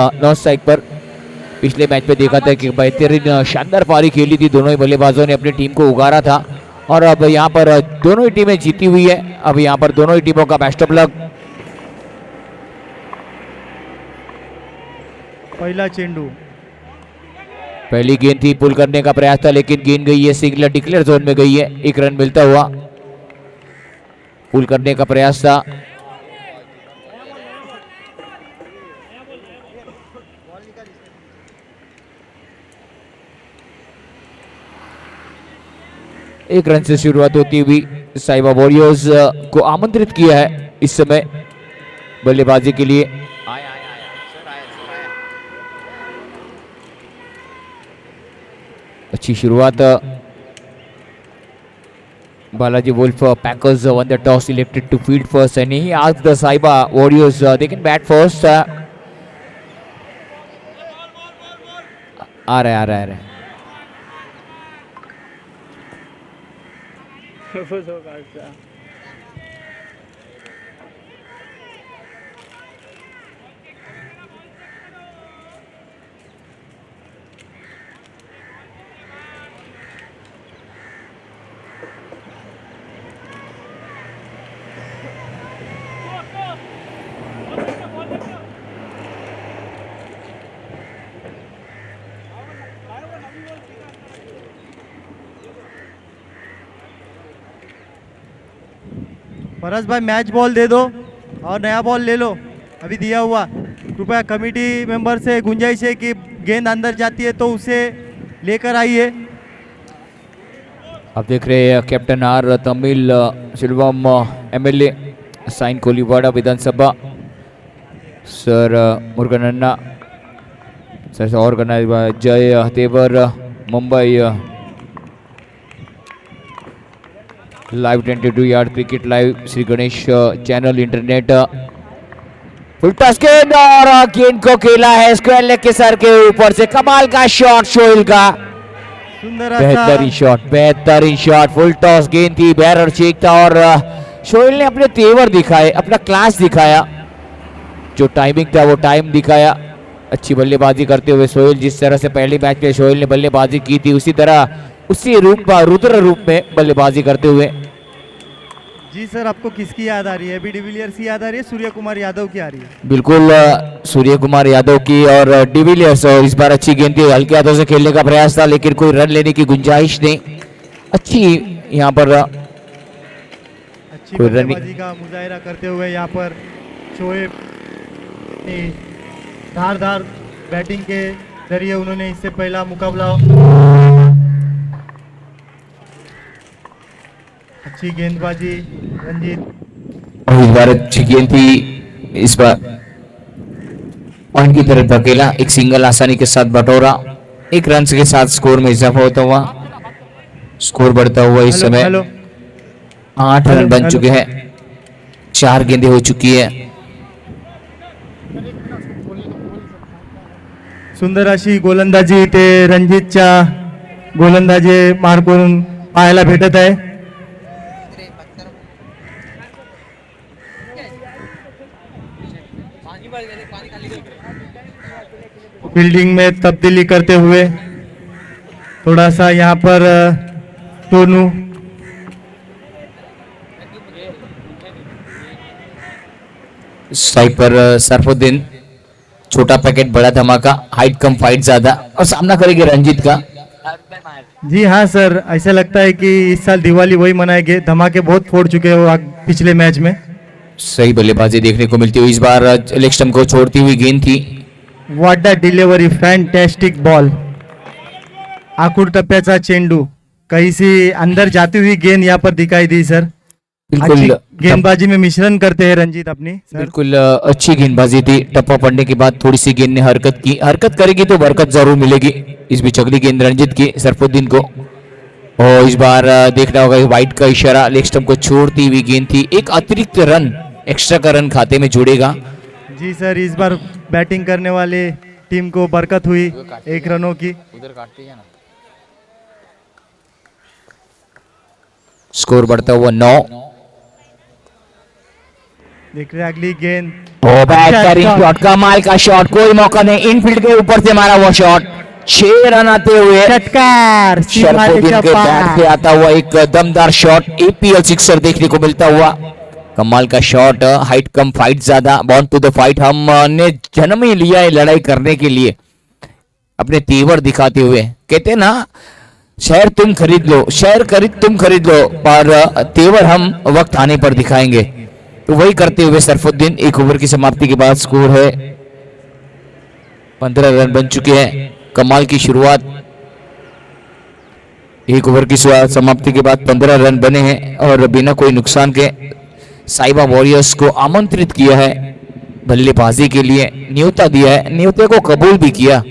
Non strike पर पिछले match में देखा था कि बेहतरीन शानदार पारी खेली थी, दोनों ही बल्लेबाजों ने अपनी टीम को उगारा था और अब यहाँ पर दोनों ही टीमें जीती हुई है। अब यहाँ पर दोनों ही टीमों का बेस्ट ऑफ लक। पहला चेंडू, पहली गेंद थी, पुल करने का प्रयास था लेकिन गेंद गई है सिंगलर डिक्लेयर जोन में गई है। एक रन मिलता हुआ, पुल करने का प्रयास था। एक रन से शुरुआत होती हुई साहिबा वॉरियर्स को आमंत्रित किया है इस समय बल्लेबाजी के लिए। अच्छी शुरुआत। Balaji Wolf Packers won the toss, elected to field first, and he asked the Saiba Warriors they can bat first. आ रहे परस भाई मैच बॉल दे दो और नया बॉल ले लो, अभी दिया हुआ। कृपया कमेटी मेंबर से गुंजाइश है कि गेंद अंदर जाती है तो उसे लेकर आइए। आप देख रहे हैं captain R Tamil Selvam MLA Sion Koliwada विधानसभा sir Murugananna sir organise Jai Tevar Mumbai live 22 yard cricket live Shri Ganesh channel internet. Full toss गेंद और गेंद को खेला है स्क्वायर लेग के सर के ऊपर से। कमाल का शॉट शोइल का, बेहतरीन शॉट। फुल टॉस गेंद थी, बैरर चेक था और शोइल ने अपने तेवर दिखाए, अपना क्लास दिखाया, जो टाइमिंग था वो टाइम दिखाया। अच्छी बल्लेबाजी करते हुए सोहेल, जिस तरह से पहले मैच में सोहेल ने बल्लेबाजी की थी उसी तरह उसी रुद्र रूप में बल्लेबाजी करते हुए। जी सर, आपको किसकी याद आ रही है? अभी डिविलियर्स की याद आ रही है, सूर्य कुमार यादव की आ रही है? बिल्कुल सूर्य कुमार यादव की और डिविलियर्स। और इस बार अच्छी गेंद थी, हल्के हाथों से खेलने का प्रयास था लेकिन कोई रन लेने की गुंजाइश नहीं। अच्छी यहाँ पर अच्छी बल्लेबाजी का मुजाहिरा करते हुए यहाँ पर शोएब धारदार बैटिंग के जरिए उन्होंने इससे पहला मुकाबला। अच्छी गेंदबाजी रंजीत, और इस बार अच्छी गेंद थी, इस बार पॉइंट की तरफ धकेला, एक सिंगल आसानी के साथ बटोरा। एक रन के साथ स्कोर में इजाफा होता हुआ, स्कोर बढ़ता हुआ इस समय 8 रन बन चुके हैं, 4 गेंदें हो चुकी है। सुंदर अशी गोलंदाजी ते रणजितच्या गोलंदाजी मार्कून पाहायला भेटत आहे। फील्डिंग में तब्दीली करते हुए थोड़ा सा यहाँ पर टोनू स्ट्राइक पर सरफुद्दीन, छोटा पैकेट बड़ा धमाका, हाइट कम फाइट ज्यादा, और सामना करेंगे रंजीत का। जी हाँ सर, ऐसा लगता है कि इस साल दिवाली वही मनाएंगे, धमाके बहुत फोड़ चुके हो पिछले मैच में। सही बल्लेबाजी देखने को मिलती हुई इस बार लेग स्टंप को छोड़ती हुई गेंद थी। What the delivery, fantastic ball. आखिर टप्प्याचा चेंडू, कहीं से अंदर जाती हुई गेंद यहाँ पर दिखाई दी सर। बिल्कुल गेंदबाजी में मिश्रण करते हैं रंजीत अपनी सर। बिल्कुल अच्छी गेंदबाजी थी। टप्पा पड़ने के बाद थोड़ी सी गेंद ने हरकत की, हरकत करेगी तो बरकत जरूर मिलेगी। इस बीच अगली गेंद रंजीत की सरफुद्दीन को, और इस बार देखना होगा वाइट का इशारा, लेग स्टंप को छोड़ती हुई गेंद थी। एक अतिरिक्त रन, एक्स्ट्रा का रन खाते में जुड़ेगा। जी सर, इस बार बैटिंग करने वाले टीम को बरकत हुई 1 रनों की। उधर काटते हैं ना। स्कोर बढ़ता हुआ 9। देख रहे हैं अगली गेंद। ओ बेहतरीन अच्छा, शॉट, कमाल का शॉट, कोई मौका नहीं, इनफील्ड के ऊपर से मारा हुआ शॉट, 6 रन आते हुए षटकार शरफुद्दीन के बैट पे आता हुआ एक दमदार शॉट, एपीएल सिक्सर देखने को मिलता हुआ। कमाल का शॉट, हाइट कम फाइट ज्यादा, बॉर्न टू द फाइट। हमने जन्म ही लिया है लड़ाई करने के लिए, अपने तेवर दिखाते हुए। कहते ना शहर तुम खरीद लो, शहर तुम खरीद लो, पर तेवर हम वक्त आने पर दिखाएंगे। तो वही करते हुए सरफुद्दीन, एक ओवर की समाप्ति के बाद स्कोर है 15 रन बन चुके हैं। कमाल की शुरुआत, एक ओवर की समाप्ति के बाद 15 रन बने हैं और बिना कोई नुकसान के साइबा वॉरियर्स को आमंत्रित किया है बल्लेबाजी के लिए, न्योता दिया है, न्योते को कबूल भी किया।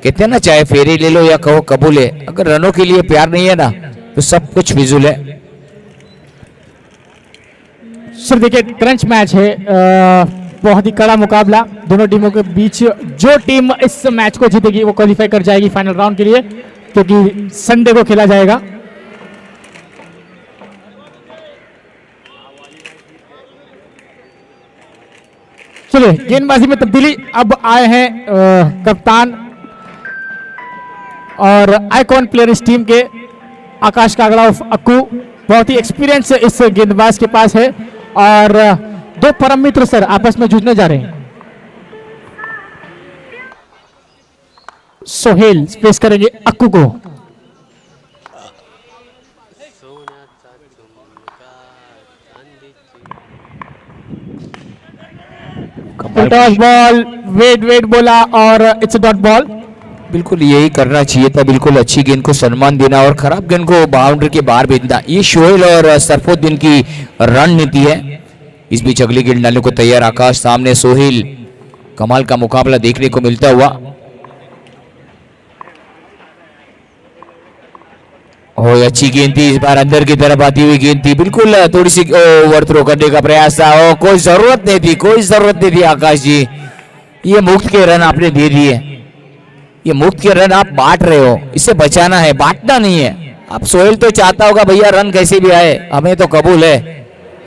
कहते हैं ना चाहे फेरी ले लो या कहो कबूल है, अगर रनों के लिए प्यार नहीं है ना तो सब कुछ फिजूल है। सर देखिए क्रंच मैच है, बहुत ही कड़ा मुकाबला दोनों टीमों के बीच। जो टीम इस मैच को जीतेगी वो क्वालिफाई कर जाएगी फाइनल राउंड के लिए, क्योंकि संडे को खेला जाएगा। चलिए गेंदबाजी में तब्दीली, अब आए हैं कप्तान और आइकॉन प्लेयर इस टीम के आकाश कागड़ा उर्फ अक्कू। बहुत ही एक्सपीरियंस इस गेंदबाज के पास है और दो परम मित्र सर आपस में जूझने जा रहे हैं। सोहेल स्पेस करेंगे अक्कू को, टॉस बॉल, वेट बोला और इट्स अ डॉट बॉल। बिल्कुल यही करना चाहिए था, बिल्कुल अच्छी गेंद को सम्मान देना और खराब गेंद को बाउंड्री के बाहर भेजना, ये शोहेल और सरफुद्दीन की रणनीति है। इस बीच अगली गेंद डालने को तैयार आकाश, सामने सोहेल। कमाल का मुकाबला देखने को मिलता हुआ। और अच्छी गेंद थी, इस बार अंदर की तरफ आती हुई गेंद थी, बिल्कुल थोड़ी सी ओवर थ्रो करने का प्रयास था और कोई जरूरत नहीं थी, कोई जरूरत नहीं थी आकाश जी। ये मुक्त के रन आपने दे दिए, ये मुक्त के रन आप बांट रहे हो, इसे बचाना है, बांटना नहीं है। अब सोहेल तो चाहता होगा भैया रन कैसे भी आए, हमें तो कबूल है।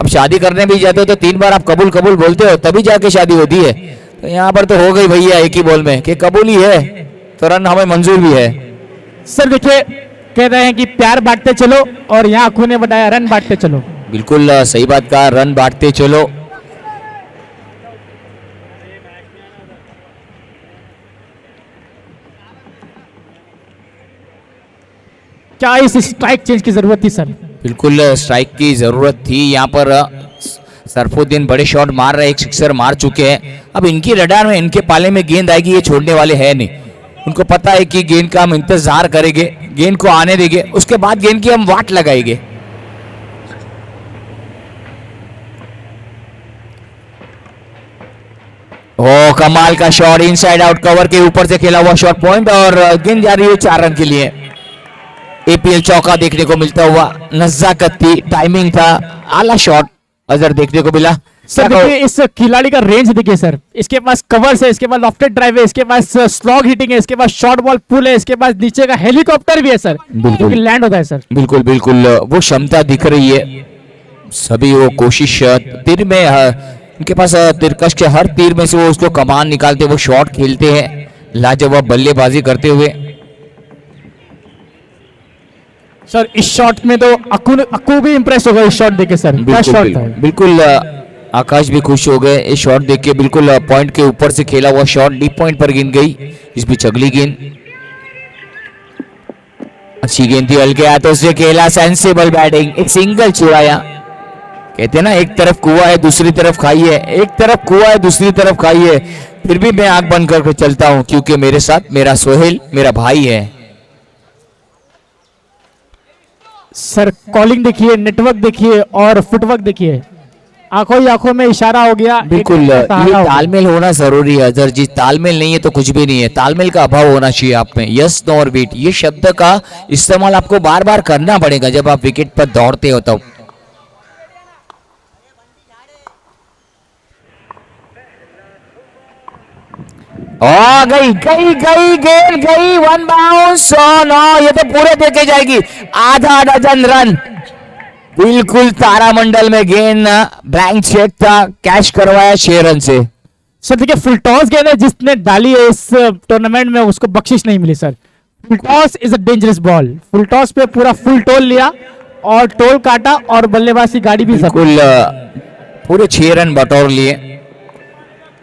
अब शादी करने भी जाते हो तो 3 बार आप कबूल कबूल बोलते हो तभी जाके शादी होती है। तो यहाँ पर तो हो गई भैया एक ही बॉल में कि कबूल ही है, तो रन हमें मंजूर भी है। सर देखिए कह रहे हैं कि प्यार बांटते चलो और यहाँ अक्कू ने बताया रन बांटते चलो। बिल्कुल सही बात कहा, रन बांटते चलो। क्या इस स्ट्राइक चेंज की जरूरत थी सर? बिल्कुल स्ट्राइक की जरूरत थी। यहाँ पर सरफुद्दीन बड़े शॉट मार रहे, एक सिक्सर मार चुके हैं। अब इनकी रडार में, इनके पाले में गेंद आएगी, ये छोड़ने वाले हैं नहीं। उनको पता है कि गेंद का हम इंतजार करेंगे, गेंद को आने देंगे, उसके बाद गेंद की हम वाट लगाएंगे। ओ कमाल का शॉट, इनसाइड आउट कवर के ऊपर से खेला हुआ शॉट, पॉइंट और गेंद जा रही है 4 रन के लिए। एपीएल चौका देखने को मिलता हुआ, नजाकत थी, टाइमिंग था, आला शॉट अजहर देखने को मिला। सर देखिए इस खिलाड़ी का रेंज देखिए सर, इसके पास कवर्स है, इसके पास लॉफ्टेड ड्राइव है, इसके पास स्लॉग हिटिंग है, इसके पास शॉर्ट बॉल पुल है, इसके पास नीचे का हेलीकॉप्टर भी है सर, जो कि लैंड होता है सर। बिल्कुल बिल्कुल वो क्षमता दिख रही है, सभी वो कोशिश तीर में, इनके पास तिरकश के हर तीर में से वो उसको कमान निकालते, वो शॉट खेलते हैं, लाजवाब बल्लेबाजी करते हुए। सर इस शॉट में तो अक्कू भी इंप्रेस हो गए इस शॉट देखे सर, क्या शॉट था। बिल्कुल आकाश भी खुश हो गए इस शॉट देख के, बिल्कुल पॉइंट के ऊपर से खेला हुआ शॉट डीप पॉइंट पर गिन गई। इस बीच अगली गेंद, अच्छी गेंद थी, हल्के हाथों से खेला, सेंसिबल बैटिंग, एक सिंगल छुड़ाया। कहते हैं ना एक तरफ कुआं है दूसरी तरफ खाई है, एक तरफ कुआं है दूसरी तरफ खाई है, फिर भी मैं आंख बंद करके चलता हूं क्योंकि मेरे साथ मेरा सोहेल मेरा भाई है। सर कॉलिंग देखिए, नेटवर्क देखिए और फुटवर्क देखिए, आंखों ही आंखों में इशारा हो गया। बिल्कुल ये तालमेल होना जरूरी है अजहर जी, तालमेल नहीं है तो कुछ भी नहीं है, तालमेल का अभाव होना चाहिए आप में। यस नो और बीट, ये शब्द का इस्तेमाल आपको बार बार करना पड़ेगा जब आप विकेट पर दौड़ते हो। तो गई गेंद गई, 1 बाउंस। नो ये तो पूरे देके जाएगी, आधा डजन रन, बिल्कुल तारामंडल में गेंद ब्लैंक चेक था, कैच करवाया 6 रन से। सर देखिए फुल टॉस गेंद है जिसने डाली है इस टूर्नामेंट में उसको बख्शिश नहीं मिली sir. Full toss is a dangerous ball. Full toss पे पूरा फुल टोल लिया और टोल काटा और बल्लेबाज की गाड़ी भी बिल्कुल पूरे 6 रन बटोर लिए।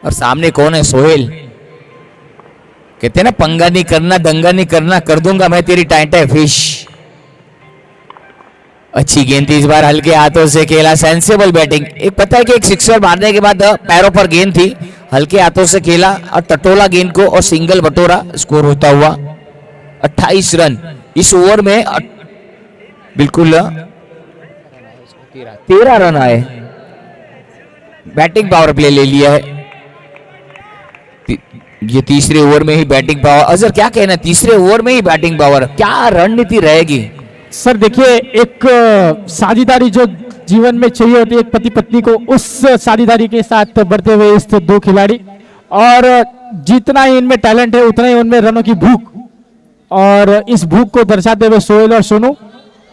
और सामने कौन है? सोहेल। कहते हैं ना पंगा नहीं करना, दंगा नहीं करना, कर दूंगा मैं तेरी टाइट फिश। अच्छी गेंद थी इस बार, हल्के हाथों से खेला, सेंसेबल बैटिंग। एक पता है कि एक सिक्सर मारने के बाद पैरों पर गेंद थी, हल्के हाथों से खेला और टटोला गेंद को और सिंगल बटोरा। स्कोर होता हुआ 28 रन इस ओवर में। बिल्कुल 13 रन आए। बैटिंग पावर प्ले ले लिया है ये तीसरे ओवर में ही बैटिंग पावर। अजहर क्या कहना, तीसरे ओवर में ही बैटिंग पावर, क्या रणनीति रहेगी? सर देखिए एक साझेदारी जो जीवन में चाहिए होती है एक पति पत्नी को, उस साझेदारी के साथ बढ़ते हुए इस 2 खिलाड़ी, और जितना ही इनमें टैलेंट है उतना ही उनमें रनों की भूख, और इस भूख को दर्शाते हुए सोहेल और सोनू।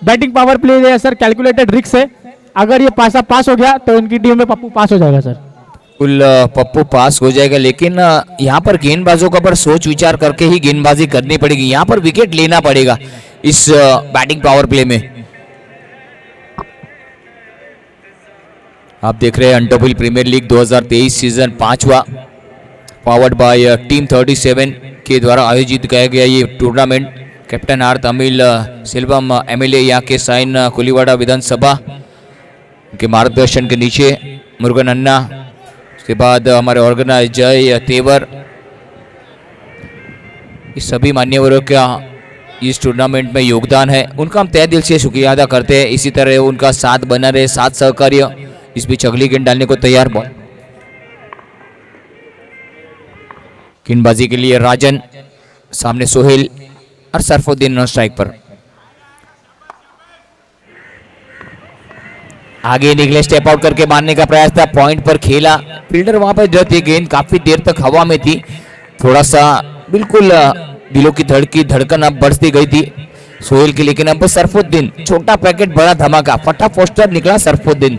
बैटिंग पावर प्ले है सर, कैलकुलेटेड रिस्क है। अगर ये पास हो गया तो इनकी टीम में पप्पू पास हो जाएगा सर। कुल पप्पू पास हो जाएगा, लेकिन यहाँ पर गेंदबाजों का पर सोच विचार करके ही गेंदबाजी करनी पड़ेगी। यहाँ पर विकेट लेना पड़ेगा इस बैटिंग पावर प्ले में। आप देख रहे हैं अंटोपिल प्रीमियर लीग 2023 सीजन 5वां, पावर्ड बाय टीम 37 के द्वारा आयोजित किया गया ये टूर्नामेंट। Captain R Tamil Selvam MLA यहाँ के साइन कुलीवाड़ा विधानसभा के मार्गदर्शन के नीचे मुरुगन अन्ना, उसके बाद हमारे ऑर्गेनाइजर जय तेवर, इस सभी मान्यवरों का इस टूर्नामेंट में योगदान है। उनका हम तहे दिल से शुक्रिया अदा करते हैं। इसी तरह उनका साथ बना रहे, साथ सहकार्य। इस बीच अगली गेंद डालने को तैयार बॉल गेंदबाजी के लिए राजन, सामने सोहेल और सरफुद्दीन नॉन स्ट्राइक पर। आगे निकले, स्टेप आउट करके मारने का प्रयास था, पॉइंट पर खेला, फील्डर वहां पर जो थी, गेंद काफी देर तक हवा में थी, थोड़ा सा बिल्कुल दिलों की धड़कन अब बढ़ती गई थी सोहेल की। लेकिन अब सरफुद्दीन, छोटा पैकेट बड़ा धमाका, फटा पोस्टर निकला सरफुद्दीन।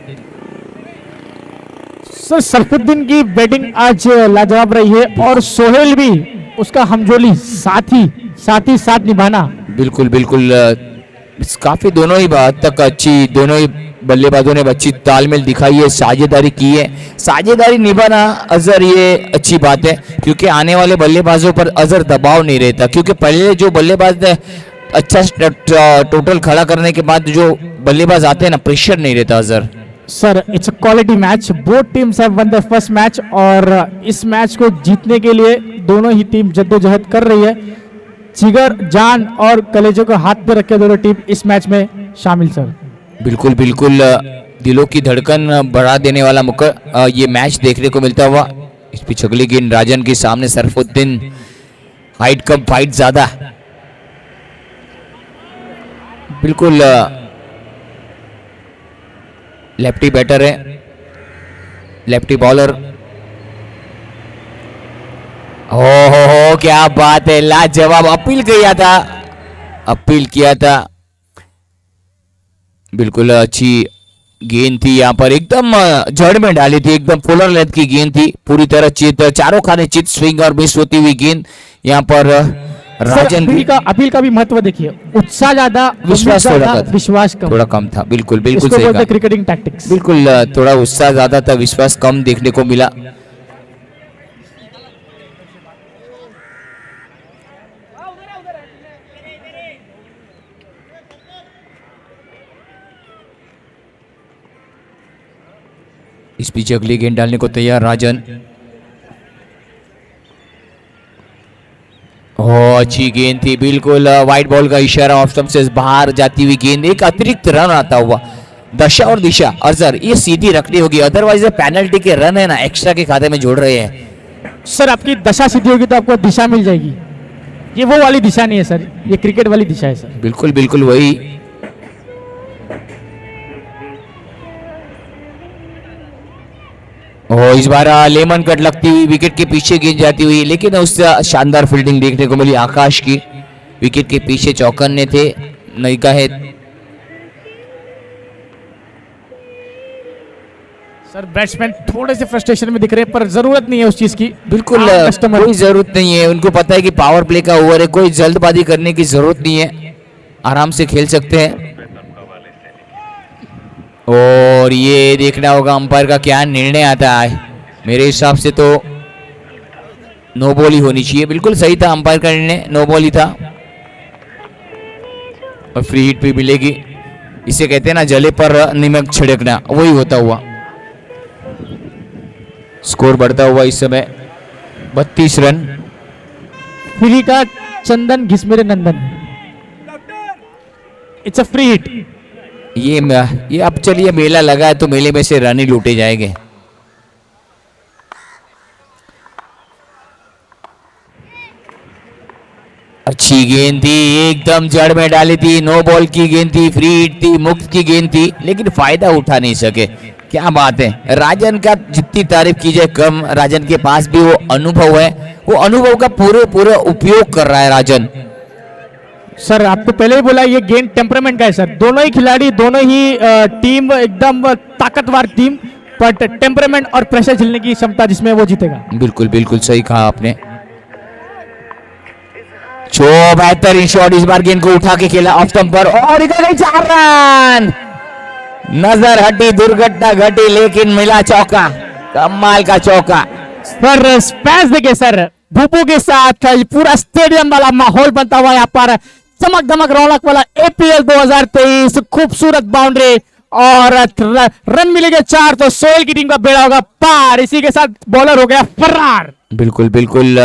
सर सरफुद्दीन की बैटिंग आज लाजवाब रही है, और सोहेल भी उसका हमजोली साथ निभाना। बिल्कुल बिल्कुल काफी दोनों ही हद तक अच्छी, दोनों ही बल्लेबाजों ने अच्छी तालमेल दिखाई है, साझेदारी की है। साझेदारी निभाना अजहर ये अच्छी बात है, क्योंकि आने वाले बल्लेबाजों पर अजहर दबाव नहीं रहता, क्योंकि पहले जो बल्लेबाज ने अच्छा टोटल खड़ा करने के बाद जो बल्लेबाज आते हैं ना, प्रेशर नहीं रहता Azhar. Sir it's a quality match, both teams have one the first match, और इस मैच को जीतने के लिए दोनों ही टीम जद्दोजहद कर रही है। जिगर, जान और कलेजों को हाथ पे रख के दोनों टीम इस मैच में शामिल सर। बिल्कुल बिल्कुल दिलों की धड़कन बढ़ा देने वाला ये मैच देखने को मिलता हुआ। इस बीच अगली गेंद राजन के सामने सरफुद्दीन, हाइट कम फाइट ज्यादा। बिल्कुल लेफ्टी बैटर है, लेफ्टी बॉलर। हो क्या बात है, लाजवाब अपील किया था। बिल्कुल अच्छी गेंद थी, यहाँ पर एकदम जड़ में डाली थी, एकदम पोलर लेंथ की गेंद थी, पूरी तरह चित, चारों खाने चित स्विंग और मिस होती हुई गेंद। यहाँ पर राजन अपील का भी महत्व देखिए, उत्साह ज्यादा, विश्वास थोड़ा कम था। बिल्कुल बिल्कुल सही कहा, क्रिकेटिंग टैक्टिक्स। बिल्कुल थोड़ा उत्साह ज्यादा था, विश्वास कम देखने को मिला। इस बीच अगली गेंद डालने को तैयार राजन। अच्छी गेंद थी, बिल्कुल वाइट बॉल का इशारा, ऑफ स्टंप से बाहर जाती हुई गेंद, एक अतिरिक्त रन आता हुआ। दशा और दिशा अजहर ये सीधी रखनी होगी, अदरवाइज पेनल्टी के रन है ना एक्स्ट्रा के खाते में जोड़ रहे हैं। सर आपकी दशा सीधी होगी तो आपको दिशा मिल जाएगी, ये वो वाली दिशा नहीं है सर, ये क्रिकेट वाली दिशा है सर। बिल्कुल बिल्कुल वही। इस बार लेमन कट लगती हुई विकेट के पीछे गिर जाती हुई, लेकिन उससे शानदार फील्डिंग देखने को मिली आकाश की। विकेट के पीछे चौकन्ने थे, निगाहें सर बैट्समैन थोड़े से फ्रस्ट्रेशन में दिख रहे हैं, पर जरूरत नहीं है उस चीज की। बिल्कुल कस्टमर कोई जरूरत नहीं है, उनको पता है कि पावर प्ले का ओवर है, कोई जल्दबाजी करने की जरूरत नहीं है, आराम से खेल सकते हैं। और ये देखना होगा अंपायर का क्या निर्णय आता है। मेरे हिसाब से तो नो बॉल ही होनी चाहिए। बिल्कुल सही था अंपायर का निर्णय, नो बॉल ही था और फ्री हिट भी मिलेगी। इसे कहते हैं ना जले पर नमक छिड़कना, वही होता हुआ। स्कोर बढ़ता हुआ इस समय 32 रन। फ्री का चंदन घिसमेरे नंदन, इट्स अ फ्री हिट। ये अब चलिए मेला लगा है तो मेले में से रन ही लूटे जाएंगे। अच्छी गेंद थी, एकदम जड़ में डाली थी, नो बॉल की गेंद थी, फ्री हिट थी, मुफ्त की गेंद थी, लेकिन फायदा उठा नहीं सके। क्या बात है, राजन का जितनी तारीफ की जाए कम। राजन के पास भी वो अनुभव है, वो अनुभव का पूरे उपयोग कर रहा है राजन। सर आपको पहले ही बोला ये गेम टेम्परामेंट का है सर। दोनों ही खिलाड़ी, दोनों ही टीम एकदम ताकतवर टीम, बट टेम्परामेंट और प्रेशर झेलने की क्षमता जिसमें वो जीतेगा। बिल्कुल बिल्कुल सही कहा आपने। जो बेहतरीन शॉट, इस बार गेंद को उठा के खेला ऑफ स्टंप पर और निकल गई 4 रन। नजर हटी, दुर्घटना घटी, लेकिन मिला चौका, कमाल का चौका। सर स्पैस देखिए सर, भूपू के साथ पूरा स्टेडियम वाला माहौल बनता हुआ यहाँ पर, चमक दमक रौनक वाला APL 2023, खूबसूरत बाउंड्री और रन मिलेंगे 4 तो सोहेल की टीम का बेड़ा होगा पार। इसी के साथ बॉलर हो गया फरार। बिल्कुल बिल्कुल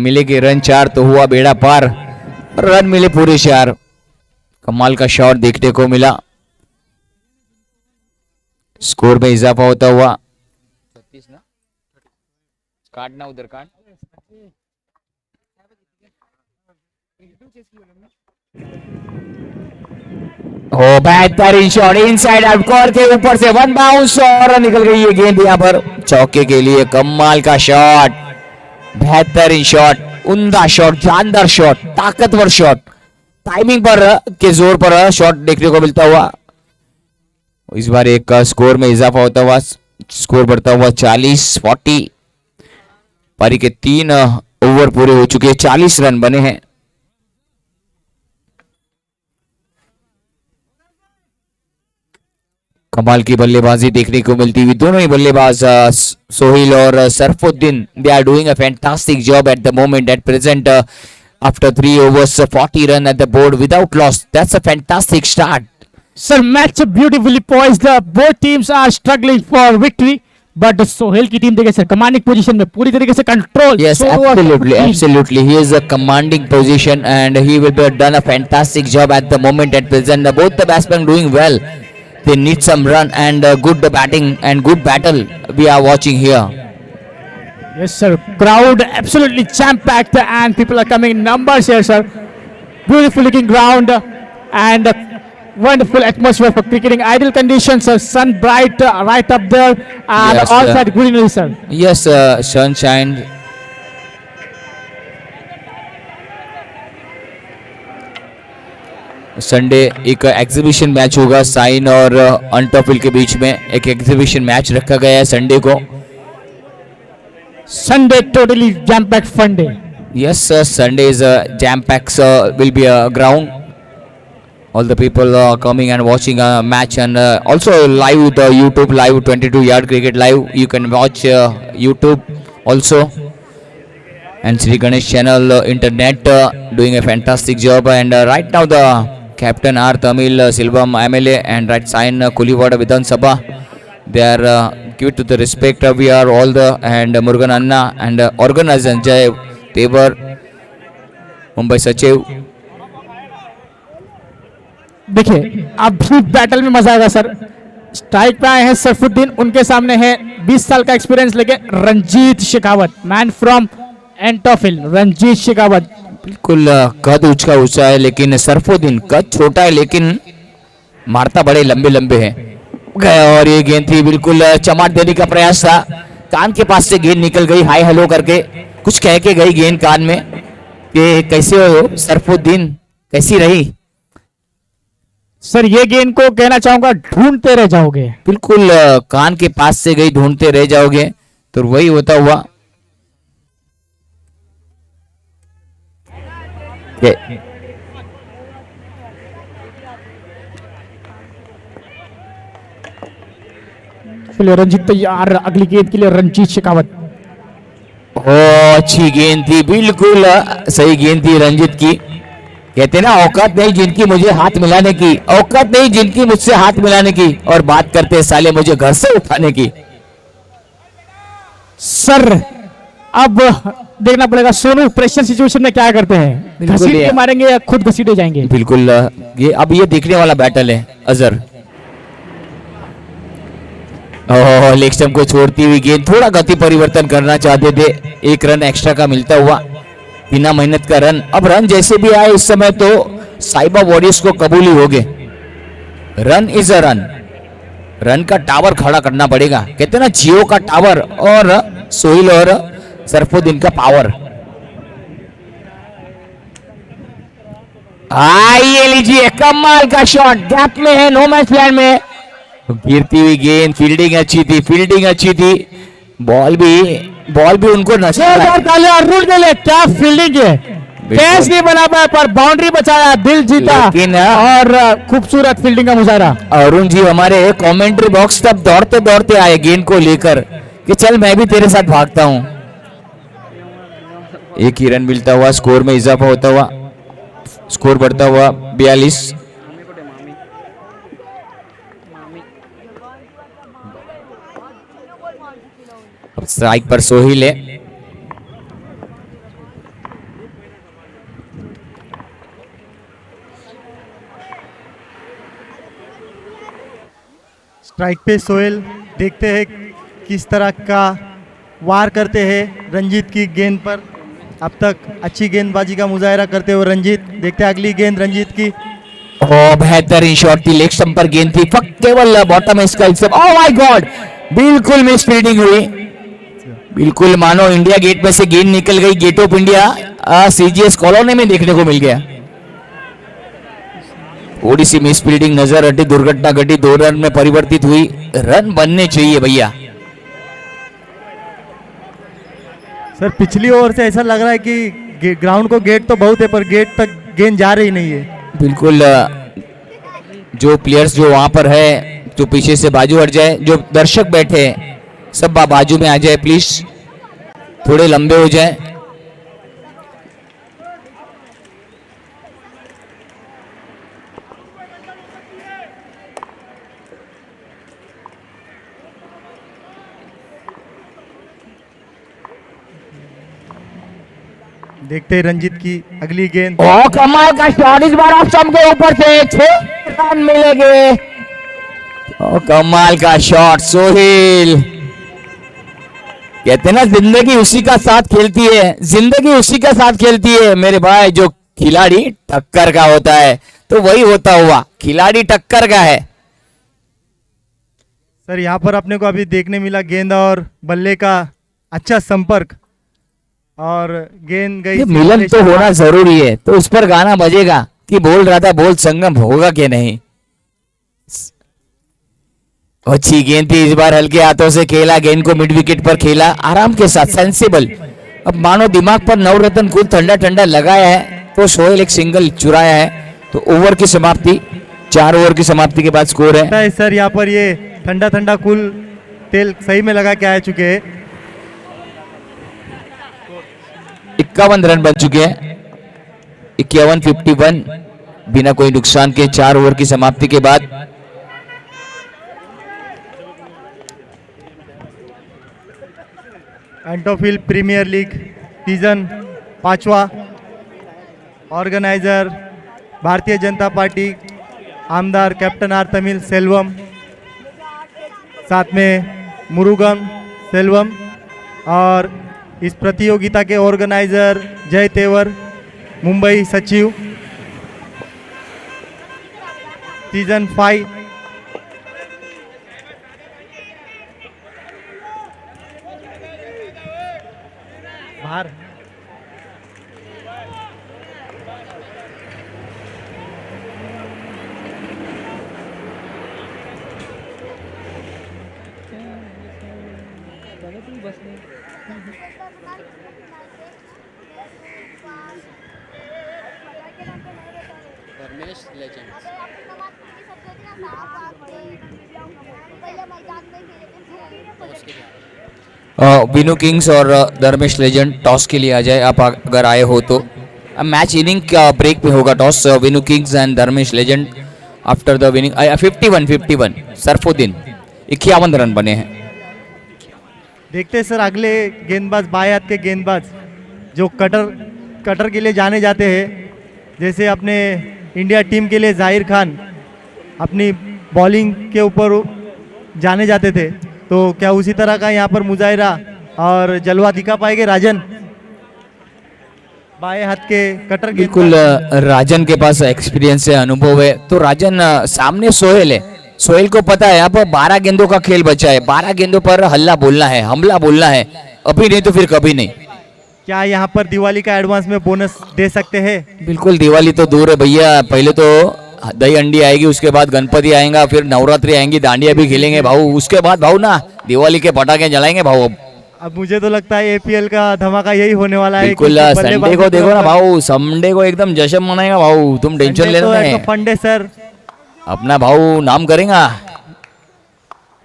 मिलेंगे रन 4 तो हुआ बेड़ा पार, रन मिले पूरे 4। कमाल का शॉट देखने को मिला, स्कोर में इजाफा होता हुआ। 36 ना, काटना उधर काट। ओ बेहतरीन शॉट, इनसाइड आउट कॉर्नर के ऊपर से वन बाउंस और निकल गई ये गेंद यहाँ पर चौके के लिए। कमाल का शॉट, बेहतरीन शॉट, उम्दा शॉट, जानदार शॉट, ताकतवर शॉट, टाइमिंग पर के जोर पर शॉट देखने को मिलता हुआ। इस बार एक स्कोर में इजाफा होता हुआ, स्कोर बढ़ता हुआ 40-40। पारी के 3 ओवर पूरे हो चुके हैं, 40 रन बने हैं। कमाल की बल्लेबाजी देखने को मिलती हुई, दोनों ही बल्लेबाज सोहेल और Sarfuddin, they are doing a fantastic job at the moment at present. After 3 overs 40 run at the board without loss, that's a fantastic start. Sir match beautifully poised, both teams are struggling for victory, but Sohail की team देखिए sir commanding position में पूरी तरीके से control. Yes, absolutely. He is a commanding position and he will be done a fantastic job at the moment at present. Both the batsmen doing well. They need some run and good batting and good battle we are watching here. Yes sir, crowd absolutely jam-packed and people are coming in numbers here sir. Beautiful looking ground and wonderful atmosphere for cricketing. Ideal conditions, sir. Sun bright right up there and Yes, all side greenery, sir. Yes, sunshine. Sunday एक exhibition match होगा, sign और अनटॉफिल के बीच में एक exhibition match रखा गया है Sunday को। Sunday totally jam-packed fun day. Yes, Sunday is a jam-packed will be a ground. All the people are coming and watching a match and also live the YouTube live 22 yard cricket live. You can watch YouTube also and Sri Ganesh channel internet doing a fantastic job. And right now the captain R Tamil Silvam MLA and right sign Kulivada Vidhan Sabha, they are give to the respect we are all the and Murugan Anna and organizer Jay Tebar Mumbai Sachiv. देखिए अब भी battle में मजा आएगा sir. Strike पे आए हैं सरफुद्दीन, उनके सामने है 20 साल का एक्सपीरियंस लेके रंजीत शेखावत, मैन फ्रॉम एंटोफिल। रंजीत शेखावत बिल्कुल कद ऊंचा ऊंचा है, लेकिन सरफुद्दीन कद छोटा है लेकिन मारता बड़े लंबे लंबे हैं। गया और ये गेंद थी, बिल्कुल चमाट देने का प्रयास था, कान के पास से गेंद निकल गई। हाय हेलो करके कुछ कह के गई गेंद कान में कि कैसे हो सरफुद्दीन, कैसी रही। सर ये गेंद को कहना चाहूंगा ढूंढते रह जाओगे। बिल्कुल कान के पास से गई, ढूंढते रह जाओगे, तो वही होता हुआ कि चलिए रंजीत तैयार अगली गेंद के लिए। रंजीत शेखावत, ओ अच्छी गेंद थी, बिल्कुल सही गेंद थी रंजीत की। कहते ना औकात नहीं जिनकी मुझे हाथ मिलाने की, औकात नहीं जिनकी मुझसे हाथ मिलाने की, और बात करते साले मुझे घर से उठाने की। सर अब देखना पड़ेगा सोनू प्रेशर सिचुएशन में क्या करते हैं, बिल्कुल घसीट के यार। मारेंगे या खुद घसीटे जाएंगे। बिल्कुल ये अब ये देखने वाला बैटल है। अजहर ओह लेग स्टंप को छोड़ती हुई गेंद, थोड़ा गति परिवर्तन करना चाहते थे, एक रन एक्स्ट्रा का मिलता हुआ, बिना मेहनत का रन। अब रन जैसे भी आए इस समय तो साइबा वॉरियर्स को कबूल ही हो गए। Run is a run, run का टावर खड़ा करना पड़ेगा। कहते ना जियो का टावर और सोहिल और सरफुद्दीन का पावर। ये लीजिए कमाल का शॉट, गैप में है, नो मैच प्लान में गिरती हुई गेंद। फील्डिंग अच्छी थी, फील्डिंग अच्छी थी, बॉल भी उनको नजर अरुण के लिए क्या फील्डिंग है, कैच नहीं बना पाया पर बाउंड्री बचाया, दिल जीता, लेकिन और खूबसूरत फील्डिंग का मुजाहरा। अरुण जी हमारे कमेंट्री बॉक्स तब दौड़ते दौड़ते आए गेंद को लेकर कि चल मैं भी तेरे साथ भागता हूं। एक ही रन मिलता हुआ, स्कोर में इजाफा होता हुआ, स्कोर बढ़ता हुआ 42। अब स्ट्राइक पर सोहिल है। स्ट्राइक पे सोहेल, देखते हैं किस तरह का वार करते हैं रंजीत की गेंद पर। अब तक अच्छी गेंदबाजी का मुजाहरा करते हुए रंजीत, देखते हैं अगली गेंद रंजीत की। बेहतरीन शॉट थी, लेग स्टंप पर गेंद थी, केवल बॉटम इसका हिस्सा। ओह माय गॉड, बिल्कुल मिस फील्डिंग हुई, बिल्कुल मानो इंडिया गेट में से गेंद निकल गई, gate of India CGS colony में देखने को मिल गया। थोड़ी सी मिस फील्डिंग नजर हटी, दुर्घटना घटी, 2 रन में परिवर्तित हुई। रन बनने चाहिए भैया। सर पिछली ओवर से ऐसा लग रहा है कि ग्राउंड को गेट तो बहुत है पर गेट तक गेंद जा रही नहीं है। बिल्कुल जो प्लेयर्स जो वहां पर है तो पीछे से बाजू हट जाए, जो दर्शक बैठे हैं सब बाजू में आ जाए प्लीज, थोड़े लंबे हो जाए। देखते हैं रंजीत की अगली गेंद। ओ कमाल का शॉट, इस बार ऑफ स्टंप के ऊपर से 6 रन मिलेंगे। ओ कमाल का शॉट सोहेल। कहते ना जिंदगी उसी का साथ खेलती है, जिंदगी उसी का साथ खेलती है मेरे भाई, जो खिलाड़ी टक्कर का होता है तो वही होता हुआ, खिलाड़ी टक्कर का है। सर यहाँ पर अपने को अभी देखने मिला गेंद और बल्ले का अच्छा संपर्क, और गेंद गई। ये मिलन तो होना जरूरी है, तो उस पर गाना बजेगा कि बोल रहा था बोल संगम होगा कि नहीं। अच्छी गेंद थी, इस बार हल्के हाथों से खेला, गेंद को मिड विकेट पर खेला आराम के साथ, सेंसिबल। अब मानो दिमाग पर नवरत्न कुल ठंडा ठंडा लगाया है तो सोहेल एक सिंगल चुराया है। तो ओवर की समाप्ति, 4 ओवर की समाप्ति के बाद स्कोर है। सर यहाँ पर ये ठंडा ठंडा कुल तेल सही में लगा के आ चुके हैं। 51 रन बन चुके हैं, 51-51 बिना कोई नुकसान के 4 ओवर की समाप्ति के बाद। एंटोफिल प्रीमियर लीग सीजन 5वां, ऑर्गेनाइजर भारतीय जनता पार्टी, आमदार कैप्टन आर तमिल सेल्वम, साथ में मुरुगन सेल्वम, और इस प्रतियोगिता के ऑर्गेनाइजर जय तेवर, मुंबई सचिव। सीजन 5 बाहर। विनू किंग्स और धर्मेश लेजेंड टॉस के लिए आ जाए आप अगर आए हो तो। मैच इनिंग का ब्रेक पे होगा toss. Vinu Kings and Dharmesh legend after the winning 51 Sarfuddin 51 run बने हैं। देखते हैं सर अगले गेंदबाज बाएं हाथ के गेंदबाज जो कटर के लिए जाने जाते हैं, जैसे अपने इंडिया टीम के लिए जाहिर खान अपनी बॉलिंग के ऊपर जाने जाते थे, तो क्या उसी तरह का यहाँ पर मुजाहिरा और जलवा दिखा पाएंगे राजन? बाएं हाथ के कटर बिल्कुल राजन के पास एक्सपीरियंस है, अनुभव है। तो राजन सामने सोहेल है, सोहेल को पता है अब 12 गेंदों का खेल बचा है, 12 गेंदों पर हल्ला बोलना है, हमला बोलना है, अभी नहीं तो फिर कभी नहीं। क्या यहाँ पर दिवाली का एडवांस में बोनस दे सकते हैं? बिल्कुल, दिवाली तो दूर है भैया, पहले तो दही अंडी आएगी, उसके बाद गणपति आएगा, फिर नवरात्रि आएंगी, दांडिया भी खेलेंगे भाऊ, उसके बाद भाऊ ना दिवाली के पटाखे जलाएंगे भाऊ। अब मुझे तो लगता है एपीएल का धमाका यही होने वाला है। बिल्कुल, संडे को देखो ना भाऊ, संडे को एकदम जश्न मनाएगा भाऊ, तुम टेंशन ले रहे फंडे सर अपना भाऊ नाम करेगा।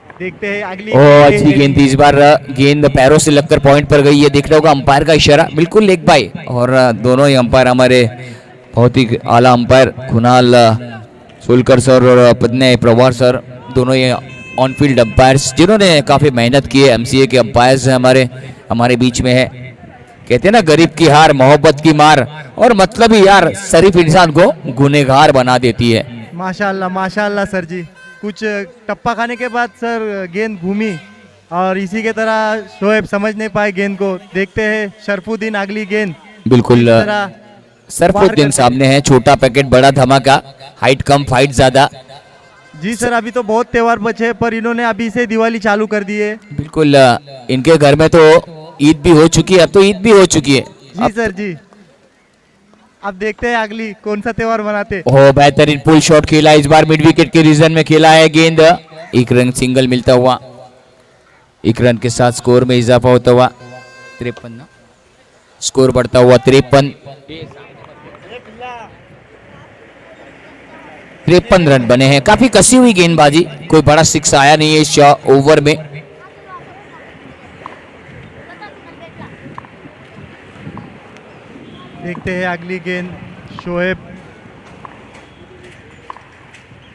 देखते हैं अगली। अच्छी गेंद थी इस बार, गेंद पैरों से लगकर पॉइंट पर गई है, देख रहे होगा अंपायर का इशारा, बिल्कुल लेग बाय। और दोनों ही अंपायर हमारे बहुत ही आला अंपायर कुणाल सोलकर सर और पत्नी प्रवार सर, दोनों ही ऑन फील्ड अंपायर्स जिन्होंने काफी मेहनत की है। एमसीए के अंपायर्स हमारे बीच में है। कहते हैं ना गरीब की हार मोहब्बत की मार, और मतलब ही यार शरीफ इंसान को गुनहगार बना देती है। माशाल्लाह सर जी। कुछ टप्पा खाने के बाद सर गेंद घूमी और इसी के तरह शोएब समझ नहीं पाए गेंद को। देखते हैं शरफुद्दीन अगली गेंद। बिल्कुल सरफुद्दीन सामने है, छोटा पैकेट बड़ा धमाका, हाइट कम फाइट ज्यादा। जी सर, अभी तो बहुत त्योहार बचे पर इन्होंने अभी से दिवाली चालू कर दी है। बिल्कुल, इनके घर में तो ईद भी हो चुकी है, अब तो ईद भी हो चुकी है। जी सर जी। अब देखते हैं अगली कौन सा त्योहार मनाते। हो बेहतरीन पुल शॉट खेला इस बार, मिड विकेट के रीजन में खेला है गेंद, एक रन सिंगल मिलता हुआ, एक रन के साथ स्कोर में इजाफा होता हुआ 53, स्कोर बढ़ता हुआ 53 रन बने हैं। काफी कसी हुई गेंदबाजी, कोई बड़ा सिक्स आया नहीं है इस ओवर में। देखते हैं अगली गेंद शोएब।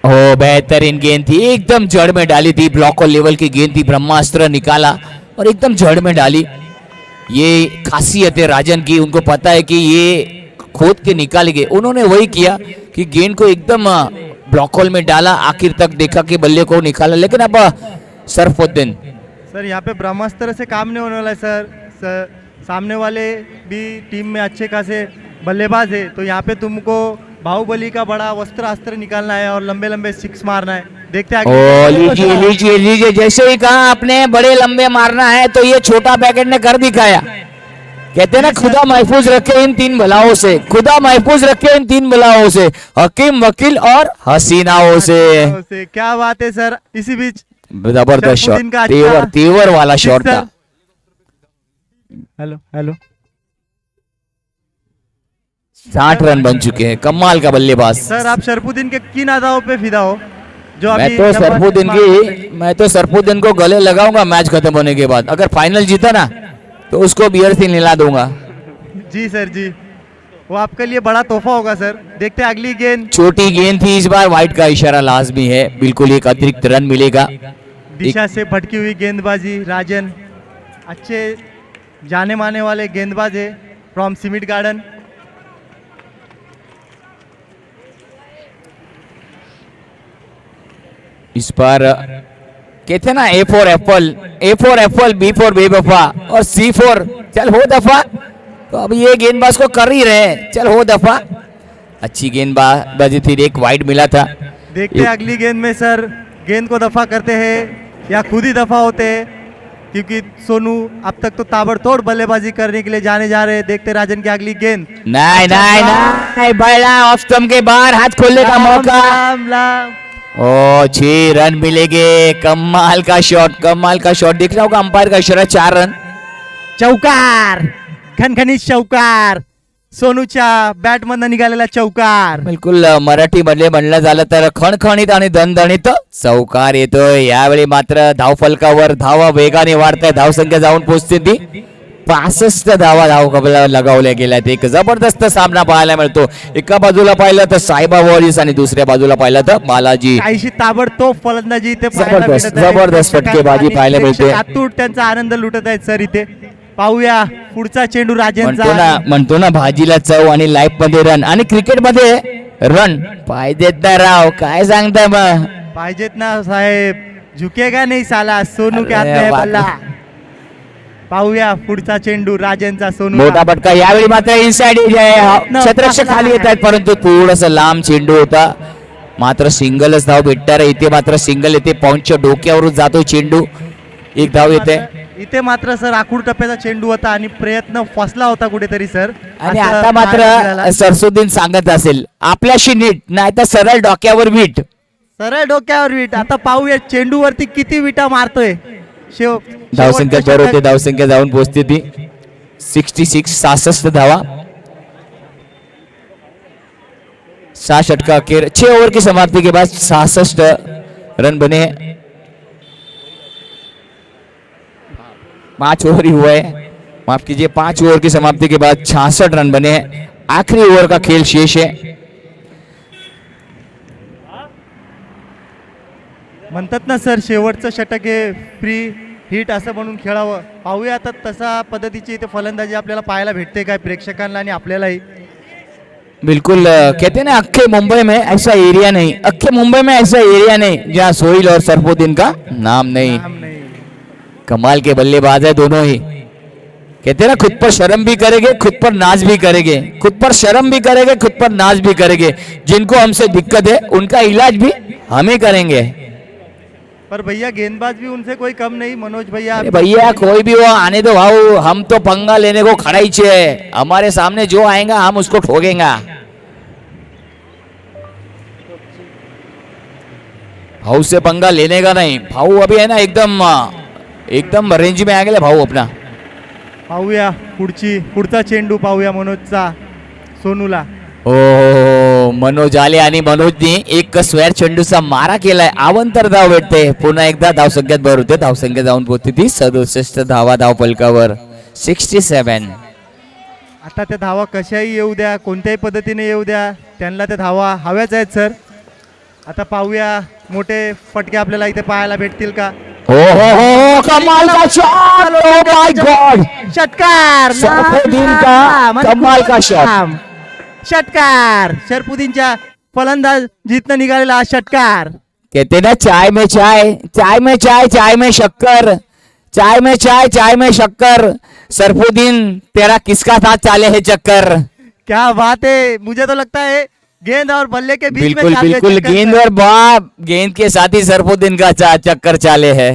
ओ बेहतरीन गेंद थी, एकदम जड़ में डाली थी, ब्लॉक और लेवल की गेंद थी, ब्रह्मास्त्र निकाला और एकदम जड़ में डाली। ये खासियत है राजन की, उनको पता है कि ये खोद के निकालेंगे, उन्होंने वही किया कि गेंद को एकदम ब्लॉक होल में डाला, आखिर तक देखा कि बल्ले को निकाला। लेकिन अब सरफुद्दीन सर यहाँ पे ब्रह्मास्त्र से काम नहीं होने वाला है सर, सामने वाले भी टीम में अच्छे खासे बल्लेबाज है, तो यहाँ पे तुमको बाहुबली का बड़ा वस्त्र अस्त्र निकालना है और लंबे लंबे सिक्स मारना है। देखते हैं। लीजिए लीजिए लीजिए, जैसे ही कहा आपने बड़े लंबे मारना है तो ये छोटा पैकेट ने कर दिखाया। कहते हैं ना खुदा महफूज रखे इन तीन बलाओं से, खुदा महफूज रखे इन तीन बलाओं से, हकीम वकील और हसीनाओं से। क्या बात है सर। इसी बीच जबरदस्त शॉट, तेवर वाला शॉट था। हेलो 60 रन बन चुके हैं, कमाल का बल्लेबाज। सर आप शरफुद्दीन के किन अदाओं पे फिदा हो? जो मैं तो सरफुद्दीन को गले लगाऊंगा मैच खत्म होने के बाद, अगर फाइनल जीता ना तो उसको बियर से नीला दूंगा। जी सर जी, वो आपके लिए बड़ा तोहफा होगा सर। देखते हैं अगली गेंद। छोटी गेंद थी इस बार, वाइट का इशारा लाजमी है, बिल्कुल एक अतिरिक्त रन मिलेगा। दिशा से भटकी हुई गेंदबाजी, राजन अच्छे जाने माने वाले गेंदबाज है फ्रॉम सिमिट गार्डन। इस बार कहते हैं ना A for Apple, B for बेवफा और C फॉर चल हो दफा, तो अब ये गेंदबाज को कर ही रहे हैं, चल हो दफा। अच्छी गेंदबाजी थी, एक वाइड मिला था। देखते हैं अगली गेंद में सर गेंद को दफा करते हैं या खुद ही दफा होते हैं, क्योंकि सोनू अब तक तो ताबड़तोड़ बल्लेबाजी करने के लिए जाने जा रहे हैं। देखते राजन की अगली गेंद। नहीं, बड़ा ऑफ स्टंप के बाहर हाथ खोलने का मौका। ओ 6 रन मिलेंगे। कमाल का शॉट, कमाल का शॉट। दिख रहा होगा अंपायर का इशारा, 4 रन। चौकार, खणखणीत चौकार, सोनूच्या बॅट मधनं निघालेला चौकार. बिलकुल मराठी मध्ये म्हणलं झालं तर खणखणीत आणि दणदणीत चौकार येतोय. यावेळी मात्र धावफलकावर धावा वेगाने वाढताय. धावसंख्या जाऊन पोहोचते ती 65 धावा लगावल्या गेल्या. एक जबरदस्त सामना पाहायला मिळतो. एका बाजूला पाहिलं तर सायबा वॉरिस आणि दुसऱ्या बाजूला पाहिलं तर बालाजी. काहीशी ताबडतोब फलंदाजी इथे पाहायला जबरदस्त, मिळत आहे. जबरदस्त फटकेबाजी आणि पाहायला मिळते. प्रेक्षक आतूर त्यांचा आनंद लुटत आहेत सर. इथे पाहूया पुढचा चेंडू राजेंचा. म्हणतो ना भाजीला चव आणि लाईफ मध्ये रन आणि क्रिकेट मध्ये रन पाहिजेत ना राव. काय सांगताय मग? पाहिजेत ना साहेब. झुकेगा नाही साला, सोनू के हात अरे में है वा. बल्ला. पाहूया पुढचा चेंडू राजेंचा सोनू. मोठा फटका. यावेळी मात्र इनसाइड क्षेत्ररक्षक खाली येत आहेत, परंतु थोडस लांब चेंडू होता. मात्र सिंगलच धाव भेटणार आहे. इथे मात्र सिंगल येते. पॉइंटच्या डोक्यावरून जातो चेंडू. एक धाव येते. इथे मात्र सर आखूड टप्प्याचा चेंडू होता आणि प्रयत्न फसला होता कुठेतरी सर. आणि असं आता मात्र पाहायला मिळालं. सरसुद्दीन सांगत असेल आपल्याशी नीट, नाही तर सरळ डोक्यावर वीट. सरळ डोक्यावर विट. आता पाहूया चेंडूवरती किती विटा मारतोय. धावसंख्या शेवटचं बरोबर षटक. होते. धावसंख्या जाऊन पोहोचते ती 66 धावा. 6 षटका अखेर 6 ओवर की समाप्ति के बाद 66 रन बने. 5 ओवर ही हुआ है, माफ कीजिए. 5 ओवर की समाप्ति के बाद 66 रन बने हैं. आखिरी ओवर का खेल शेष है. म्हणतात ना सर शेवटचं षटक हे फ्री हिट असं म्हणून खेळावं. पाहूया आता तसा पद्धतीची इथे फलंदाजी आपल्याला पाहायला भेटते काय प्रेक्षकांना आणि आपल्यालाही. बिल्कुल कहते हैं ना अक्खे मुंबई में ऐसा एरिया नहीं, अक्खे मुंबई में ऐसा एरिया नहीं जहाँ सोहिल और सरफुद्दीन का नाम नहीं. नाम नाही. कमाल के बल्लेबाज है दोनों ही. कहते हैं ना खुद पर शर्म भी करेंगे, खुद पर नाज भी करेंगे. खुद पर शर्म भी करेंगे, खुद पर नाज भी करेंगे. जिनको हमसे दिक्कत है उनका इलाज भी हम ही करेंगे. पर भैया गेंदबाज भी उनसे कोई कम नहीं. मनोज भैया अरे भैया कोई भी हो आने दो भाऊ, हम तो पंगा लेने को खड़ा ही है. हमारे सामने जो आएगा हम उसको ठोकेंगा. भाऊ से पंगा लेने का नहीं. भाऊ अभी है ना एकदम रेंज में आ गया भाऊ अपना. पाहूया पुढचा चेंडू पाहूया मनोजचा सोनूला. ओ मनोज आले आणि मनोजने एक स्क्वेअर चेंडूचा मारा केलाय. अवंतर धाव भेटते. पुन्हा एकदा धावसंख्यात भर होते. धावसंख्या जाऊन पोहोचते ती 67 धावा धावफलकावर. 67. आता त्या धावा कशाही येऊ द्या, कोणत्याही पद्धतीने येऊ द्या, त्यांना त्या धावा हव्याच आहेत सर. आता पाहूया मोठे फटके आपल्याला इथे पाहायला भेटतील का. हो कमाल का शॉट. O my God. षटकार. सरफुद्दीन का कमाल का शॉट. षटकार. सरफुद्दीनच्या फलंदाजीतनं निघालेला हा षटकार. कहते ना चाय में चाय, चाय में चाय, चाय में शक्कर, चाय में चाय, चाय में शक्कर. सरफुद्दीन तेरा किसका साथ चाले है चक्कर. क्या बात है. मुझे तो लगता है गेंद और बल्ले के बीच में बिल्कुल चाल में बिल्कुल चक्कर गेंद है। और बाप गेंद के साथ ही सरफुद्दीन का चक्कर चाले है.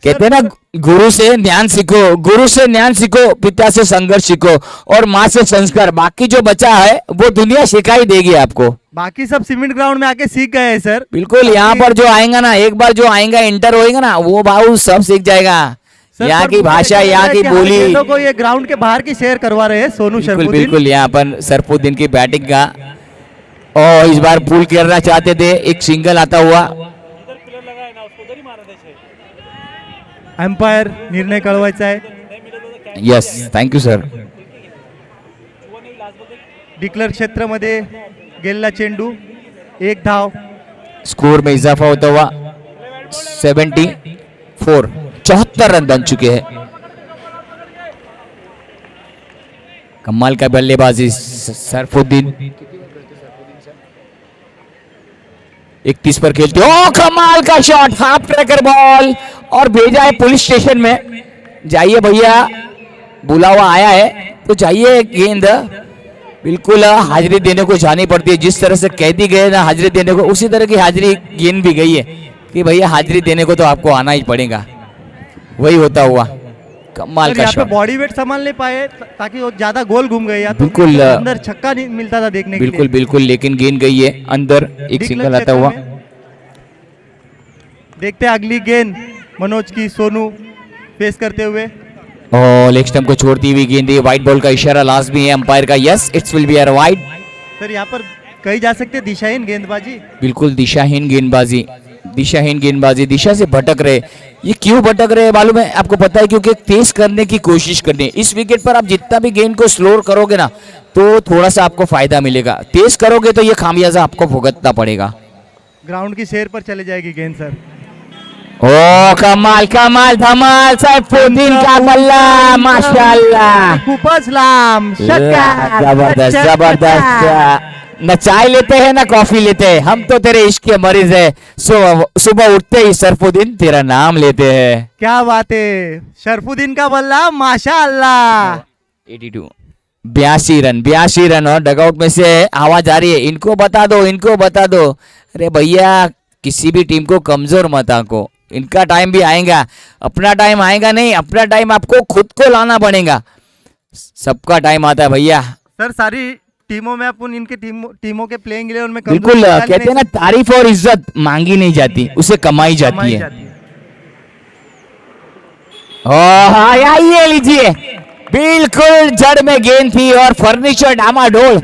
कहते हैं ना गुरु से ज्ञान सीखो, गुरु से ज्ञान सीखो, पिता से संघर्ष सीखो और माँ से संस्कार. बाकी जो बचा है वो दुनिया सिखाई देगी आपको. बाकी सब सीमेंट ग्राउंड में आके सीख गए हैं सर. बिल्कुल यहाँ पर जो आएगा ना, एक बार जो आएगा इंटर होएगा ना, वो भाऊ सब सीख जाएगा. सर, यहाँ पर की मुझे भाषा, लग रहा यहाँ है की कि हर बोली. गेंदों को ये ग्राउंड के बाहर की शेयर करवा रहे हैं सोनू बिल्कुल सरफुद्दीन. बिल्कुल यहाँ पर सरफुद्दीन की बैटिंग का और इस बार पुल करना चाहते थे. एक सिंगल आता हुआ. अंपायर निर्णय कळवायचा आहे. Yes thank you sir. डिक्लेअर क्षेत्रामध्ये गेलेला चेंडू. एक धाव. स्कोर में इजाफा होता हुआ 74. 74 रन बन चुके हैं. कमाल का बल्लेबाजी सरफुद्दीन. 31 पर खेलते. ओ कमाल का शॉट. हाफ ट्रैकर बॉल और भेजा है पुलिस स्टेशन में. जाइए भैया, बुलावा आया है तो जाइए. गेंद बिल्कुल हाजिरी देने को जानी पड़ती है. जिस तरह से कैदी गए ना हाजिरी देने को, उसी तरह की हाजिरी गेंद भी गई है कि भैया हाजिरी देने को तो आपको आना ही पड़ेगा. वही होता हुआ. कमाल सर, का यहाँ पे शॉट. बॉडी वेट संभाल नहीं पाए ताकि वो ज्यादा गोल घूम गए. या तो बिल्कुल, अंदर छक्का नहीं मिलता था देखने के बिल्कुल लिए. बिल्कुल लेकिन गेंद गई है अंदर. एक डिक्लेअर सिंगल आता हुआ. क्षेत्र में देखते हैं अगली गेंद मनोज की सोनू फेस करते हुए। और लेग स्टंप को छोड़ती हुई गेंद, वाइट बॉल का इशारा लाजमी है अंपायर का। Yes, it's will be a wide. Sir यहाँ पर कही जा सकते दिशाहीन गेंदबाजी। बिल्कुल दिशाहीन गेंदबाजी, दिशाहीन गेंदबाजी, दिशा से भटक रहे। ये क्यों भटक रहे हैं मालूम है आपको? पता है क्योंकि तेज करने की कोशिश करनी है। इस विकेट पर आप जितना भी गेंद को स्लो करोगे ना तो थोड़ा सा आपको फायदा मिलेगा, तेज करोगे तो ये खामियाजा आपको भुगतना पड़ेगा। ग्राउंड की शेर पर चले जाएगी गेंद सर। ओ कमाल कमाल धमाल, सैफुद्दीन का बल्ला, माशाल्लाह, खूपच लांब षटकार। जबरदस्त जबरदस्त। न चाय लेते हैं ना कॉफी लेते हैं, हम तो तेरे इश्क के मरीज है। सुबह उठते ही सरफुद्दीन तेरा नाम लेते हैं। क्या बात है, शरफुद्दीन का बल्ला माशाअल्लाह। 82, 82 रन और डगआउट में से आवाज आ रही है, इनको बता दो, इनको बता दो। अरे भैया किसी भी टीम को कमजोर मत आंको, इनका टाइम भी आएगा, अपना टाइम आएगा नहीं, अपना टाइम आपको खुद को लाना पड़ेगा। सबका टाइम आता है भैया। सर सारी टीमों में अपन इनके टीमों के प्लेइंग 11 में बिल्कुल कहते हैं ना, तारीफ और इज्जत मांगी नहीं जाती, उसे कमाई जाती है। ये लीजिए, बिल्कुल जड़ में गेंद थी और फर्नीचर डामाडोल,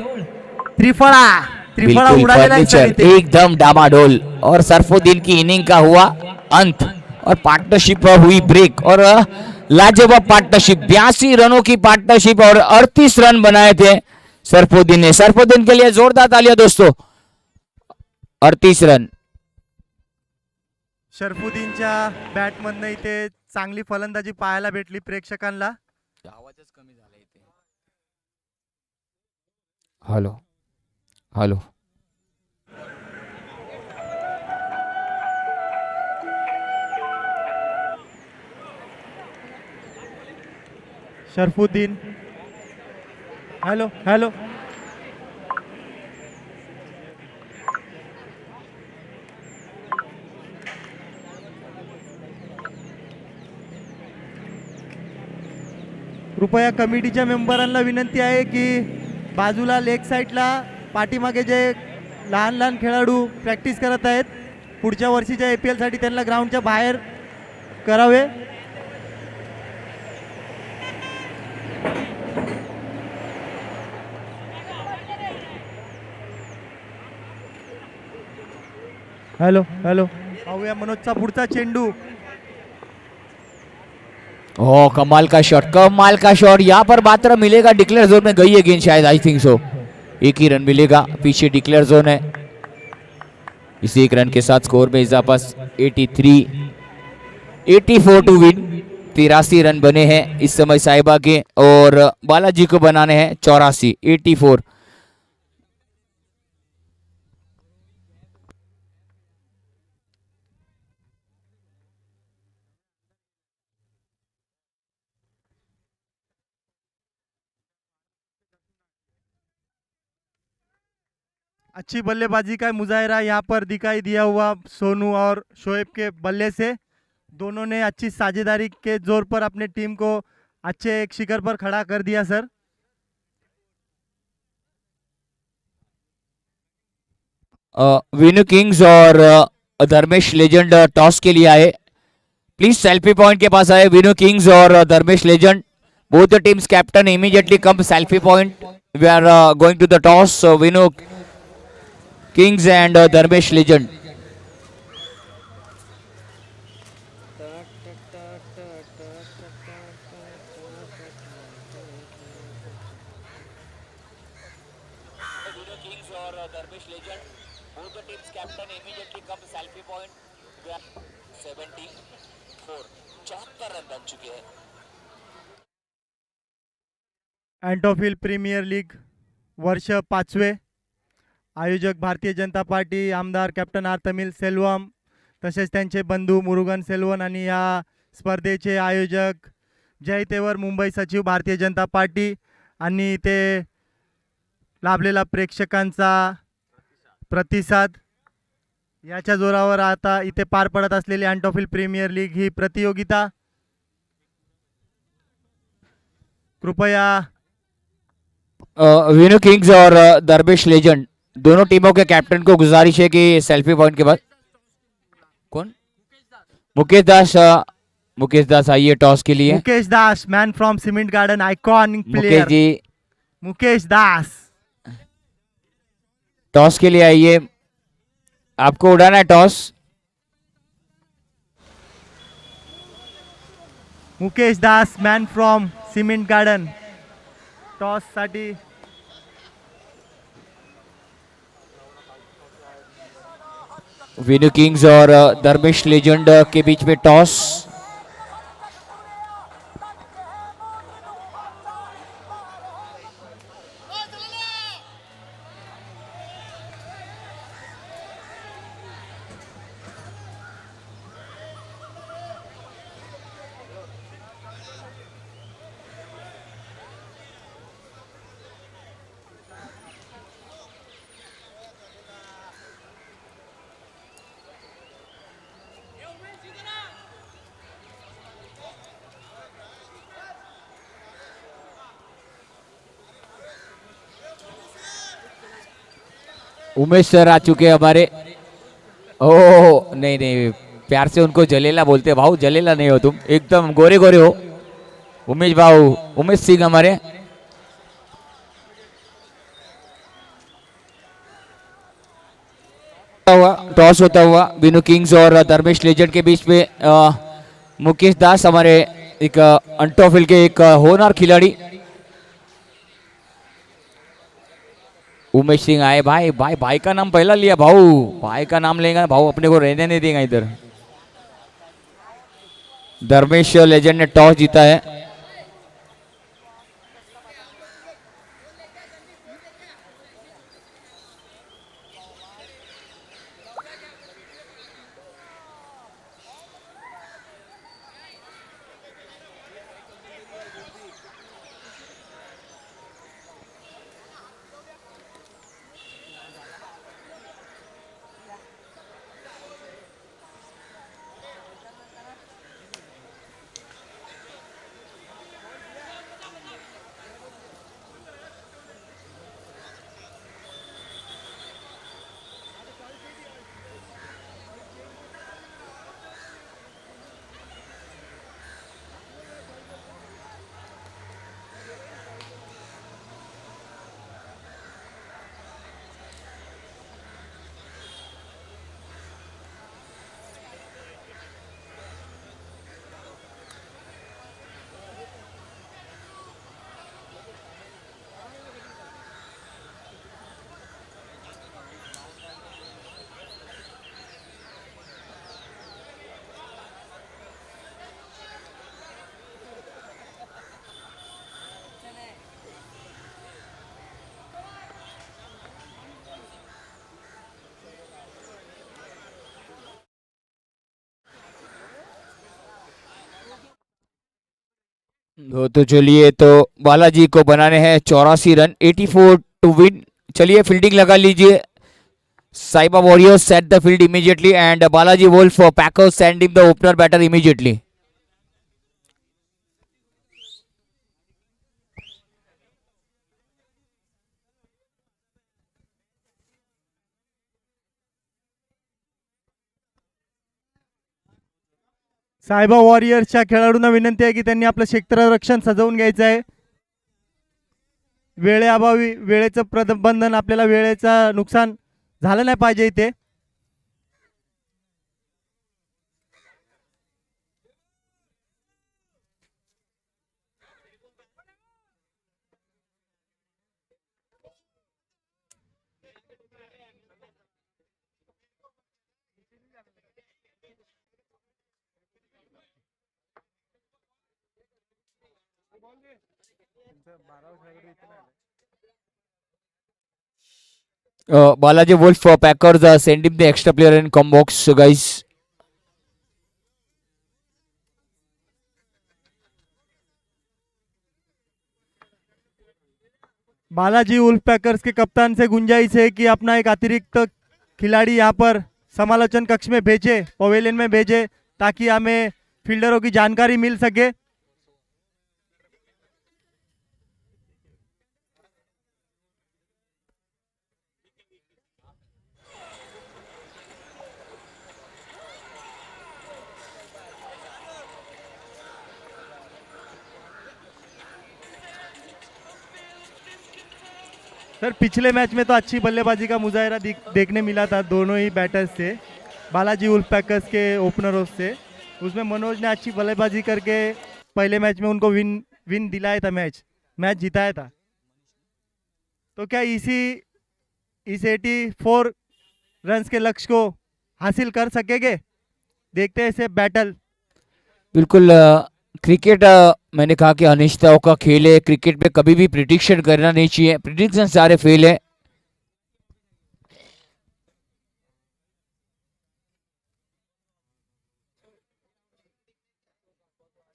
त्रिफला बिल्कुल उड़ा देना इस फर्नीचर तरीके। एकदम डामाडोल। और सरफुद्दीन की इनिंग का हुआ अंत और पार्टनरशिप हुई ब्रेक। और लाजवाब पार्टनरशिप, 82 रनों की पार्टनरशिप और 38 रन बनाए थे सरफुद्दीन ने। सरफुद्दीन के लिए जोरदार तालियां दोस्तों। 38 रन। शरफुद्दीनच्या बॅटमधनं इथे चांगली फलंदाजी पाहायला भेटली प्रेक्षकांना। आवाजच कमी झाला इथे। Hello hello, Sharfuddin, hello hello. कृपया कमिटीच्या मेंबरांना विनंती आहे की बाजूला लेग साईडला पाठीमागे जे लहान लहान खेळाडू प्रॅक्टिस करत आहेत, पुढच्या वर्षीच्या APL साठी त्यांना ग्राउंडच्या बाहेर करावे। हेलो हेलो, पाहूया मनोजचा पुढचा चेंडू। ओ कमाल का शॉट, कमाल का शॉट। यहाँ पर मात्र मिलेगा, डिक्लेयर जोन में गई है गेंद शायद, आई थिंक सो। एक ही रन मिलेगा, पीछे डिक्लेयर जोन है। इसी एक रन के साथ स्कोर में इजाफा 84 टू विन। 83 रन बने हैं इस समय साहिबा के और बालाजी को बनाने हैं 84, 84। अच्छी बल्लेबाजी का मुजाहरा यहाँ पर दिखाई दिया हुआ सोनू और शोएब के बल्ले से। दोनों ने अच्छी साझेदारी के जोर पर अपने टीम को अच्छे एक शिखर पर खड़ा कर दिया सर। विनू किंग्स और धर्मेश लेजेंड टॉस के लिए आए। प्लीज सेल्फी पॉइंट के पास आए विनू किंग्स और Dharmesh Legend. Both the teams captain immediately come selfie point. We are going to the toss, Vinu Kings and Dharmesh Legend. Antop Hill Premier League वर्ष 5वे। आयोजक भारतीय जनता पार्टी, आमदार कॅप्टन आर तमिल सेल्वम, तसेच त्यांचे बंधू मुरुगन सेल्वन आणि या स्पर्धेचे आयोजक जय तेवर मुंबई सचिव भारतीय जनता पार्टी आणि इथे लाभलेला प्रेक्षकांचा प्रतिसाद याच्या जोरावर आता इथे पार पडत असलेली एंटोफिल प्रीमियर लीग ही प्रतियोगिता। कृपया विनू किंग्स और धर्मेश लेजेंड दोनों टीमों के कैप्टन को गुजारिश है कि सेल्फी पॉइंट के बाद कौन मुकेश दास आइए टॉस के लिए। Mukesh Das, man from Cement Garden, iconic Mukesh player ji Mukesh Das. Toss के लिए आइए, आपको उड़ाना है toss. Mukesh Das, man from Cement Garden, toss साठी विनू किंग्स और धर्मेश लेजेंड के बीच में टॉस। उमेश सर आ चुके हैं हमारे। ओह नहीं नहीं, प्यार से उनको जलेला बोलते हैं। भाऊ जलेला नहीं हो तुम, एकदम गोरे गोरे हो उमेश भाऊ, उमेश सिंह हमारे। टॉस होता हुआ विनू किंग्स और धर्मेश लेजेंड के बीच में मुकेश दास हमारे एक अंटोफिल के एक होनहार खिलाड़ी। उमेश सिंह आए। भाई भाई भाई का नाम पहला लिया भाऊ, भाई का नाम लेगा भाऊ, अपने को रहने नहीं देगा इधर। धर्मेश लेजेंड ने टॉस जीता है। तो चलिए, तो बालाजी को बनाने हैं 84 रन, 84 टू विन। चलिए फील्डिंग लगा लीजिए। Saiba warriors set the field immediately and Balaji wolf packers send him the opener batter immediately. Saiba वॉरियर्सच्या खेळाडूंना विनंती आहे की त्यांनी आपलं क्षेत्ररक्षण सजवून घ्यायचं आहे। वेळेअभावी वेळेचं प्रबंधन, आपल्याला वेळेचं नुकसान झालं नाही पाहिजे इथे। Balaji Wolf for Packers send him the extra player in com box, guys. Balaji wolf packers के कप्तान से गुंजाइश है कि अपना एक अतिरिक्त खिलाड़ी यहाँ पर समालोचन कक्ष में भेजे, पवेलियन में भेजे, ताकि हमें फील्डरों की जानकारी मिल सके। सर पिछले मैच में तो अच्छी बल्लेबाजी का मुजाहिरा देखने मिला था दोनों ही बैटर्स से, बालाजी वुल्फपैकर्स के ओपनरों से। उसमें मनोज ने अच्छी बल्लेबाजी करके पहले मैच में उनको विन दिलाया था, मैच जिताया था। तो क्या इस 84 रन्स के लक्ष्य को हासिल कर सकेंगे? देखते हैं इसे बैटल। बिल्कुल क्रिकेट मैंने कहा कि अनिश्चितताओं का खेल है। क्रिकेट में कभी भी प्रिडिक्शन करना नहीं चाहिए, प्रिडिक्शन सारे फेल है।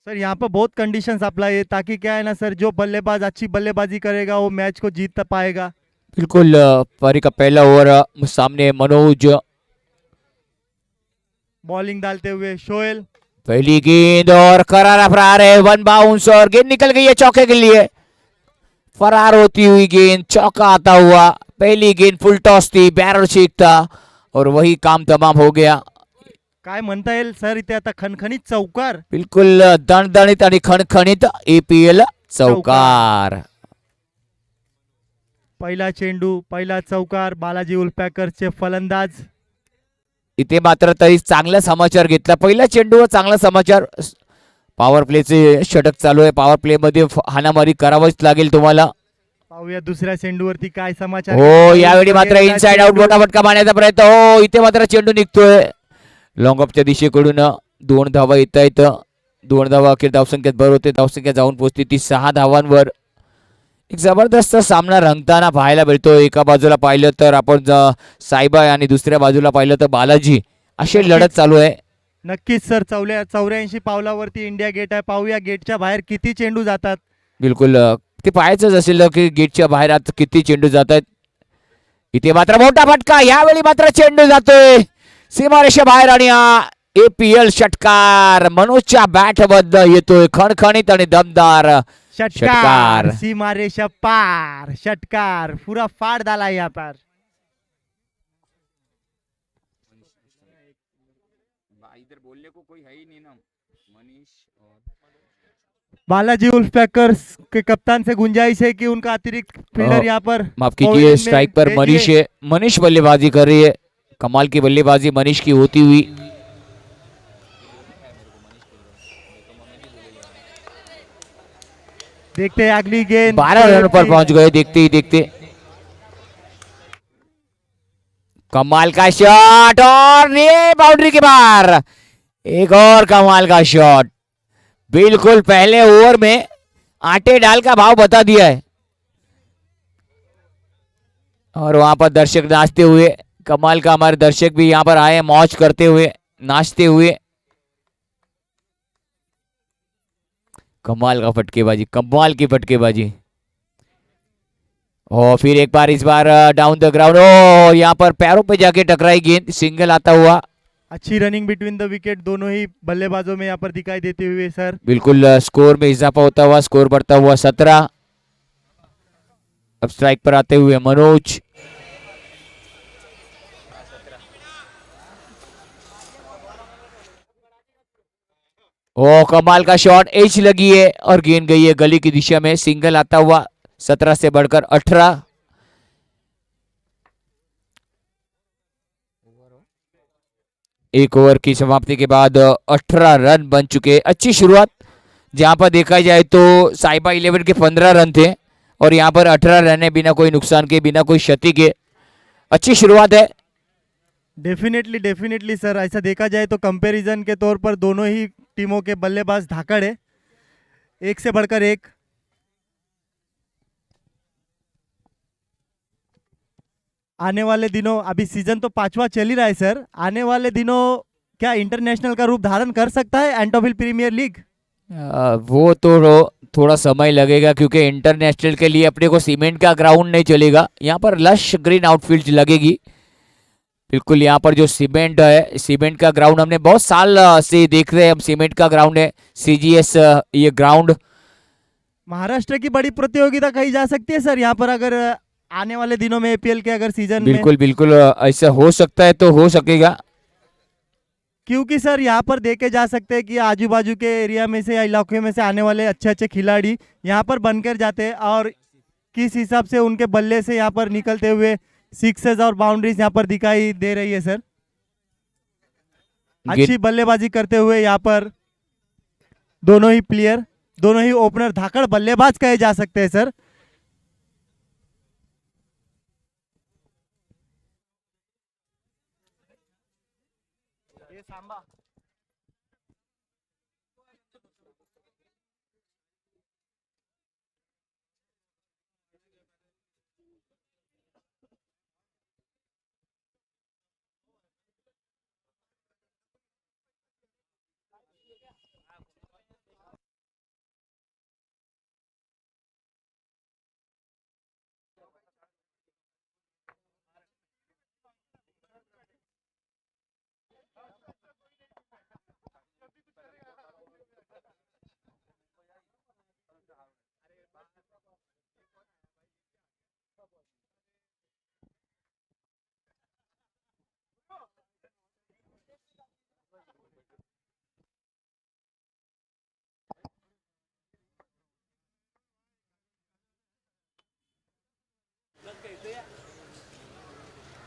सर यहाँ पर बहुत कंडीशंस अप्लाई है ताकि क्या है ना सर, जो बल्लेबाज अच्छी बल्लेबाजी करेगा वो मैच को जीत पाएगा। बिल्कुल पारी का पहला ओवर, सामने मनोज, बॉलिंग डालते हुए शोएल। पहली गेंद और करारा फरार है, वन बाउंस और गेंद निकल गई है चौके के लिए। फरार होती हुई गेंद, चौका आता हुआ। पहली गेंद फुल टॉस थी, बैरल शेक था और वही काम तमाम हो गया। काय म्हणता येईल सर इथे आता खणखणीत चौकार। बिल्कुल दणदणीत आणि खणखणीत APL चौकार। पहिला चेंडू, पहिला चौकार, बालाजी वुल्फपॅकर्सचे फलंदाज। इथे मात्र तरी चांगला समाचार घेतला, पहिला चेंडूवर चांगला समाचार। पॉवर प्लेचे षटक चालू आहे, पॉवर प्ले मध्ये हाणामारी करावंच लागेल तुम्हाला। पाहूया दुसऱ्या चेंडूवरती काय समाचार। हो यावेळी मात्र इनसाइड आउट मोठा फटका मारण्याचा प्रयत्न। हो इथे मात्र चेंडू निघतोय लॉंग ऑफच्या दिशेकडून। 2 धावा येत आहेत, 2 धावा अखेर धावसंख्येत भर होते, धावसंख्या जाऊन पोहोचते ती 6 धावांवर। एक जबरदस्त सामना रंगताना पाहायला मिळतो। एका बाजूला पाहिलं तर आपण साईबाई आणि दुसऱ्या बाजूला पाहिलं तर बालाजी, अशी लढत चालू आहे। नक्कीच सर, 84 पावलावरती इंडिया गेट आहे। पाहूया गेटच्या बाहेर किती चेंडू जातात। बिलकुल ते पाहायचंच असेल की गेटच्या बाहेर आता किती चेंडू जात आहेत। इथे मात्र मोठा फटका, यावेळी मात्र चेंडू जातोय सीमारेषा बाहेर आणि APL षटकार मनोजच्या बॅट मधनं येतोय, खणखणीत आणि दमदार षटकार, सीमारेषा पार षटकार, पूरा फाड़ डाला यहाँ पर। बालाजी वुल्फपैकर्स के कप्तान से गुंजाइश है कि उनका अतिरिक्त फील्डर यहाँ पर माफ कीजिए, स्ट्राइक पर मनीष है। मनीष बल्लेबाजी कर रही है, कमाल की बल्लेबाजी मनीष की होती हुई। देखते हैं अगली गेंद। 12 रन पर पहुंच गए देखते ही देखते। कमाल का शॉट और ये बाउंड्री के बाहर। एक और कमाल का शॉट, बिल्कुल पहले ओवर में आटे डाल का भाव बता दिया है। और वहां पर दर्शक नाचते हुए, कमाल का हमारे दर्शक भी यहां पर आए मौज करते हुए, नाचते हुए। कमाल का फटकेबाजी, कमाल की फटकेबाजी। और फिर एक बार इस बार डाउन द ग्राउंड, ओ यहाँ पर पैरों पे जाके टकराई गेंद, सिंगल आता हुआ। अच्छी रनिंग बिटवीन द विकेट दोनों ही बल्लेबाजों में यहाँ पर दिखाई देते हुए सर। बिल्कुल स्कोर में इजाफा होता हुआ, स्कोर बढ़ता हुआ 17। अब स्ट्राइक पर आते हुए मनोज। ओ कमाल का शॉट, एज लगी है और गेंद गई है गली की दिशा में, सिंगल आता हुआ। 17 से बढ़कर 18। एक ओवर की समाप्ति के बाद 18 रन बन चुके। अच्छी शुरुआत, जहां पर देखा जाए तो साइबा 11 के 15 रन थे और यहां पर 18 रन है, बिना कोई नुकसान के, बिना कोई क्षति के। अच्छी शुरुआत है। डेफिनेटली सर, ऐसा देखा जाए तो कंपैरिजन के तौर पर दोनों ही टीमों के बल्लेबाज धाकड़ है, एक से बढ़कर एक। आने वाले दिनों, अभी सीजन तो 5वां चल ही रहा है सर, आने वाले दिनों क्या इंटरनेशनल का रूप धारण कर सकता है एंटोविल प्रीमियर लीग? वो तो थोड़ा समय लगेगा क्योंकि इंटरनेशनल के लिए अपने को सीमेंट का ग्राउंड नहीं चलेगा। यहाँ पर लश ग्रीन आउटफील्ड लगेगी। बिल्कुल यहाँ पर जो सीमेंट है, सीमेंट का ग्राउंड हमने बहुत साल से देख रहे हैं हम, सीमेंट का ग्राउंड है CGS ये ग्राउंड। महाराष्ट्र की बड़ी प्रतियोगिता कही जा सकती है सर यहाँ पर, अगर आने वाले दिनों में APL के अगर सीजन बिल्कुल ऐसा हो सकता है तो हो सकेगा, क्योंकि सर यहाँ पर देखे जा सकते हैं कि आजू बाजू के एरिया में से या इलाके में से आने वाले अच्छे खिलाड़ी यहाँ पर बनकर जाते हैं और किस हिसाब से उनके बल्ले से यहाँ पर निकलते हुए सिक्सेस और बाउंड्रीज यहाँ पर दिखाई दे रही है सर। अच्छी बल्लेबाजी करते हुए यहाँ पर दोनों ही प्लेयर, दोनों ही ओपनर धाकड़ बल्लेबाज कहे जा सकते हैं सर।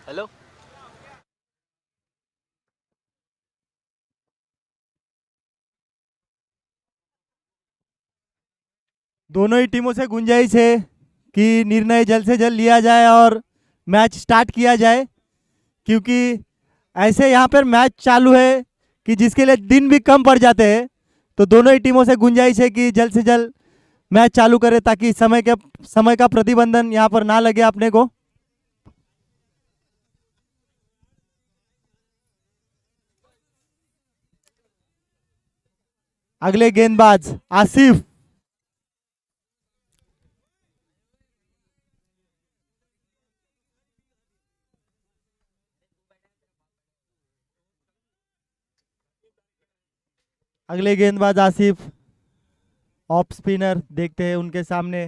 हेलो। दोनों ही टीमों से गुंजाइश है कि निर्णय जल्द से जल्द लिया जाए और मैच स्टार्ट किया जाए, क्योंकि ऐसे यहाँ पर मैच चालू है कि जिसके लिए दिन भी कम पड़ जाते हैं। तो दोनों ही टीमों से गुंजाइश है कि जल्द से जल्द मैच चालू करें ताकि समय का प्रतिबंधन यहाँ पर ना लगे अपने को। अगले गेंदबाज आसिफ। अगले गेंदबाज आसिफ, ऑफ स्पिनर। देखते हैं उनके सामने।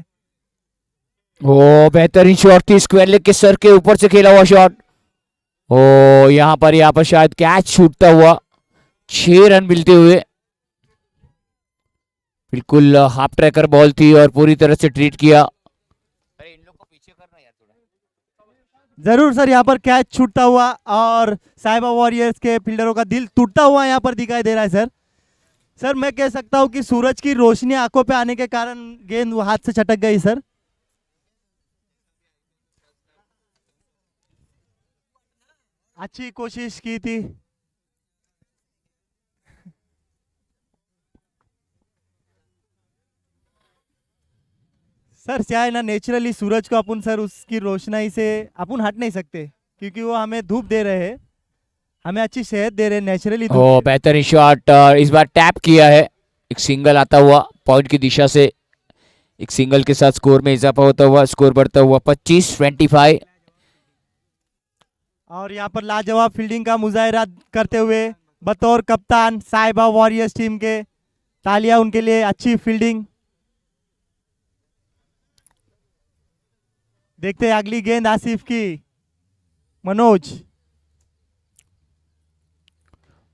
ओ बेहतरीन शॉट थी, स्क्वायर लेग के सर के ऊपर से खेला हुआ शॉट। ओ यहाँ पर शायद कैच छूटता हुआ, 6 रन मिलते हुए। बिल्कुल हाफ ट्रैकर बॉल थी और पूरी तरह से ट्रीट किया। अरे इन लोग को पीछे करना यार थोड़ा। जरूर सर, यहाँ पर कैच छूटता हुआ और साहिबा वॉरियर्स के फील्डरों का दिल टूटता हुआ यहाँ पर दिखाई दे रहा है सर। सर मैं कह सकता हूँ कि सूरज की रोशनी आंखों पे आने के कारण गेंद हाथ से छटक गई सर। अच्छी कोशिश की थी। सर चाहे ना नेचुरली सूरज को अपन सर उसकी रोशनाई से अपन हट नहीं सकते, क्योंकि वो हमें धूप दे रहे हैं, हमें अच्छी सेहत दे रहे हैं नेचुरली। ओ बेहतरीन शॉट, इस बार टैप किया है। एक सिंगल आता हुआ पॉइंट की दिशा से। एक सिंगल के साथ स्कोर में इजाफा होता हुआ, स्कोर बढ़ता हुआ 25-25। और यहाँ पर लाजवाब फील्डिंग का मुजाहिरा करते हुए बतौर कप्तान साहिबा वॉरियर्स टीम के, तालियां उनके लिए। अच्छी फील्डिंग। देखते हैं अगली गेंद आसिफ की। मनोज।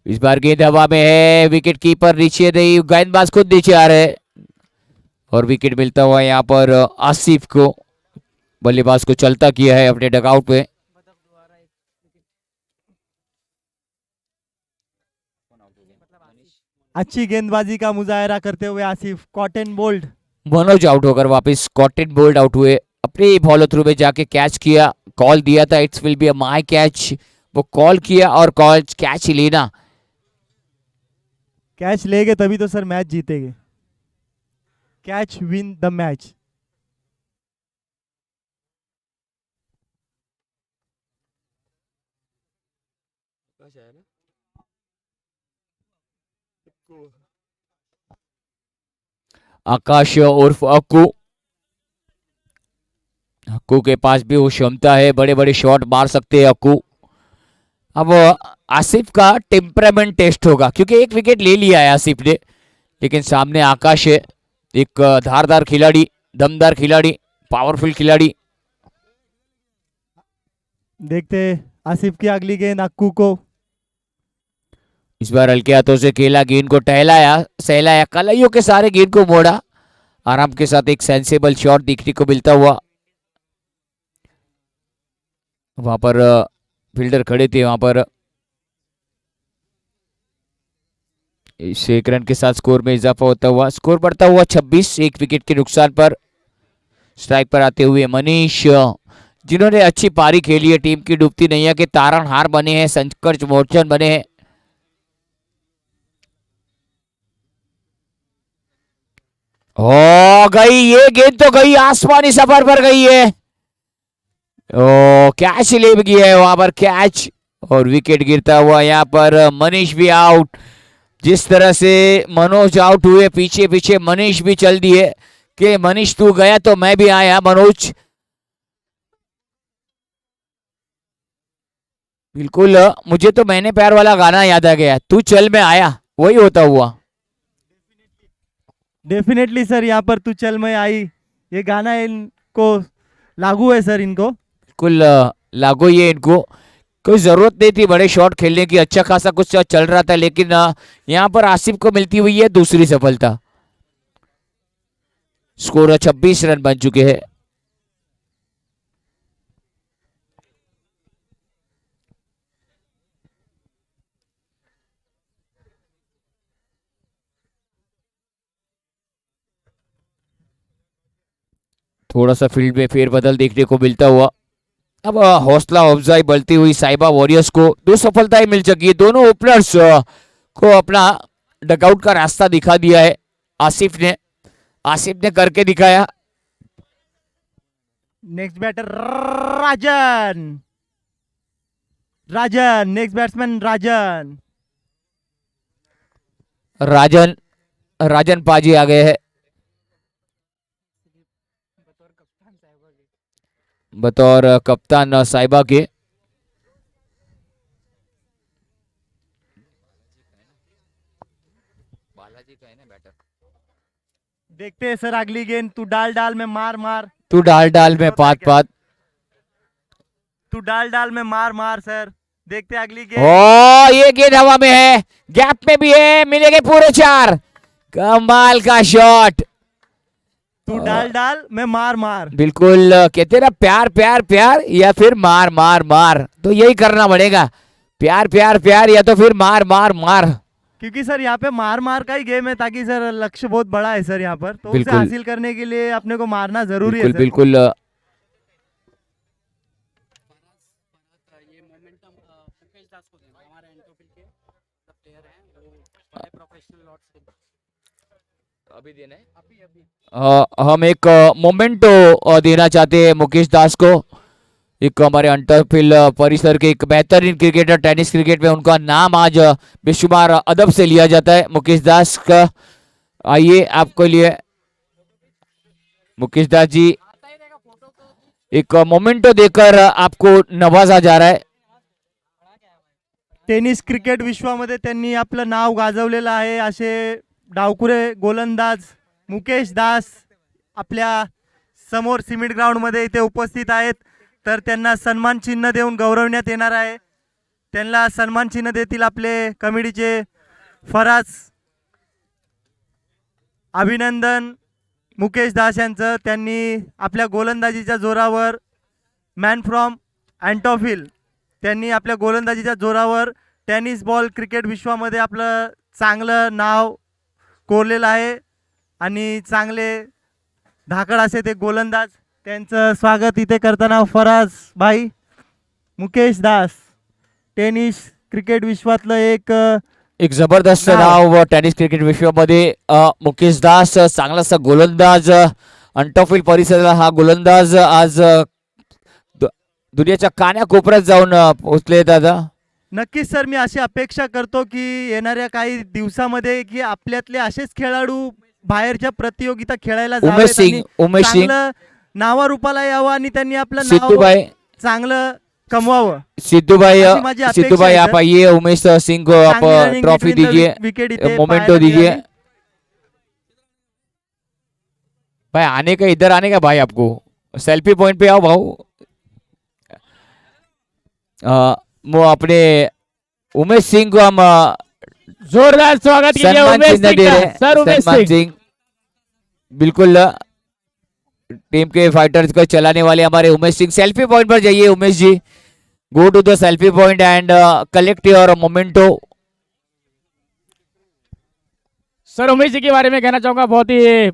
इस बार गेंद हवा में है, विकेट कीपर नीचे नहीं, गेंदबाज खुद नीचे आ रहे और विकेट मिलता हुआ यहाँ पर आसिफ को। बल्लेबाज को चलता किया है अपने डगआउट पे। अच्छी गेंदबाजी का मुजाहिरा करते हुए Asif caught and bowled. Manoj out होकर वापस कॉटन बोल्ड आउट हुए। अपने फॉलो थ्रू में जाके कैच किया, कॉल दिया था it's will be a my catch, वो कॉल किया और कॉल कैच लेना। कैच लेंगे तभी तो सर मैच जीतेंगे। Catch win the match. Akash उर्फ अक्कू। अक्कू के पास भी वो क्षमता है, बड़े बड़े शॉट मार सकते हैं अक्कू। अब आसिफ का टेम्परामेंट टेस्ट होगा, क्योंकि एक विकेट ले लिया है आसिफ ने, लेकिन सामने आकाश है, एक धारदार खिलाड़ी, दमदार खिलाड़ी, पावरफुल खिलाड़ी। देखते आसिफ की अगली गेंद अक्कू को। इस बार हल्के हाथों से खेला, गेंद को टहलाया, सहलाया, कलाइयों के सारे गेंद को मोड़ा। आराम के साथ एक सेंसेबल शॉट देखने को मिलता हुआ। वहां पर फील्डर खड़े थे वहां पर। इस 1 रन के साथ स्कोर में इजाफा होता हुआ, स्कोर बढ़ता हुआ 26, 1 विकेट के नुकसान पर। स्ट्राइक पर आते हुए मनीष, जिन्होंने अच्छी पारी खेली है, टीम की डूबती नैया के तारणहार बने हैं, संकट मोचन बने हैं। ओ गई ये गेंद, तो गई आसमानी सफर पर गई है। ओ कैच ले गया है वहां पर, कैच, और विकेट गिरता हुआ यहाँ पर मनीष भी आउट। जिस तरह से मनोज आउट हुए, पीछे पीछे मनीष भी चल दिए कि मनीष तू गया तो मैं भी आया। मनोज बिल्कुल, मुझे तो मैंने प्यार वाला गाना याद आ गया, तू चल मैं आया, वही होता हुआ। डेफिनेटली सर, यहाँ पर तू चल मैं आई, ये गाना इनको लागू है सर, इनको बिल्कुल लागू ही है इनको। कोई जरूरत नहीं थी बड़े शॉट खेलने की, अच्छा खासा कुछ चल रहा था, लेकिन यहाँ पर आसिफ को मिलती हुई है दूसरी सफलता। स्कोर 26 रन बन चुके हैं। थोड़ा सा फील्ड में फेरबदल देखने को मिलता हुआ। अब हौसला अफजाई बढ़ती हुई साहिबा वॉरियर्स को 2 सफलताएं मिल चुकी है। दोनों ओपनर्स को अपना डकआउट का रास्ता दिखा दिया है आसिफ ने करके दिखाया। नेक्स्ट बैटर राजन, नेक्स्ट बैट्समैन राजन पाजी आ गए हैं बतौर कप्तान साहिबा के। देखते हैं सर अगली गेंद, तू डाल में मार, तू डाल में पात, तू डाल में मार सर। देखते हैं अगली गेंद। ओ ये गेंद हवा में है, गैप में भी है, मिलेंगे पूरे 4। कमाल का शॉट। तू डाल में मार। बिल्कुल, कहते ना प्यार प्यार प्यार या फिर मार, तो यही करना पड़ेगा, प्यार प्यार प्यार या तो फिर मार। क्योंकि सर यहाँ पे मार का ही गेम है, ताकि सर लक्ष्य बहुत बड़ा है सर यहाँ पर, तो उसे हासिल करने के लिए अपने को मारना जरूरी है सर। बिल्कुल अभी देना है। हम एक मोमेंटो देना चाहते हैं मुकेश दास को, एक हमारे अंतरफील्ड परिसर के एक बेहतरीन क्रिकेटर, टेनिस क्रिकेट में उनका नाम आज बेशुमार अदब से लिया जाता है, मुकेश दास का। आइए आपको लिए मुकेश दास जी एक मोमेंटो देकर आपको नवाजा जा रहा है। टेनिस क्रिकेट विश्वामध्ये त्यांनी आपलं नाव गाजवलेलं आहे। असे डावकुरे गोलंदाज मुकेश दास आपल्या समोर सिमेंट ग्राउंड मध्ये इथे उपस्थित आहेत, तर त्यांना सन्मान चिन्ह देऊन गौरवण्यात येणार आहे। त्यांना सन्मान चिन्ह देतील आपले कमिटीचे फराज। अभिनंदन मुकेश दास यांचं, त्यांनी आपल्या गोलंदाजीच्या जोरावर मॅन फ्रॉम अँटॉफिल, त्यांनी आपल्या गोलंदाजीच्या जोरावर टेनिस बॉल क्रिकेट विश्वामध्ये आपलं चांगलं नाव कोरलेलं आहे आणि चांगले धाकड असे ते गोलंदाज, त्यांचं स्वागत इथे करताना फराज भाई। मुकेश दास टेनिस क्रिकेट विश्वातलं एक जबरदस्त नाव टेनिस क्रिकेट विश्वामध्ये मुकेश दास, चांगलासा गोलंदाज, अंटॉफिल परिसराला हा गोलंदाज आज दुनियाच्या कान्याकोपऱ्यात जाऊन पोहोचले दादा। नक्कीच सर, मी अशी अपेक्षा करतो की येणाऱ्या काही दिवसामध्ये की आपल्यातले असेच खेळाडू बाहेरच्या प्रतियोगिता खेळायला उमेश सिंग नावारूपाला यावं आणि त्यांनी आपलं सिद्धूभाई नाव चांगलं कमवावं। सिद्धूभाई अशी माझी अपेक्षा सिद्धूभाई आहे आप सर। आइए, उमेश सिंह को आप चांगली running ट्रॉफी between the दीजिए, wicket इथे मोमेंटो पाहायला दीजिए मिळाली। भाई। आने का, इधर आने का भाई, आपको सेल्फी पॉइंट पे आओ भाऊ। वो अपने उमेश सिंह को हम जोरदार स्वागत कीजिए सम्मान उमेश चिन्ह सिंह दे का। रहे हैं। सर उमेश सम्मान सिंह सिंह बिल्कुल टीम के फाइटर्स को चलाने वाले हमारे उमेश सिंह, सेल्फी पॉइंट पर जाइए Umesh ji, Go to the selfie point and collect your memento. Sir Umesh ji के बारे में कहना चाहूंगा, बहुत ही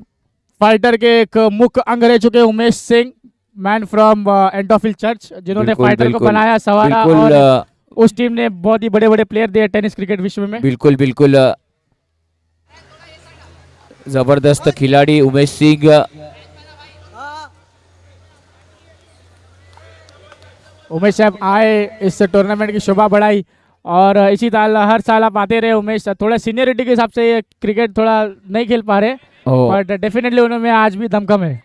फाइटर के एक मुख्य अंग रह चुके हैं Umesh Singh, man from Antop Hill church, जिन्होंने बिल्कुल, फाइटर को बिल्कुल, बनाया, संवारा, बिल्कुल, और उस टीम ने बहुत ही बड़े बड़े प्लेयर दिए टेनिस क्रिकेट विश्व में। बिल्कुल बिल्कुल जबरदस्त खिलाड़ी उमेश सिंह। उमेश साहब आए, इस टूर्नामेंट की शोभा बढ़ाई, और इसी साल हर साल आप आते रहे उमेश। थोड़ा सीनियरिटी के हिसाब से ये क्रिकेट थोड़ा नहीं खेल पा रहे, ओ, बट डेफिनेटली उन्होंने आज भी दमखम है।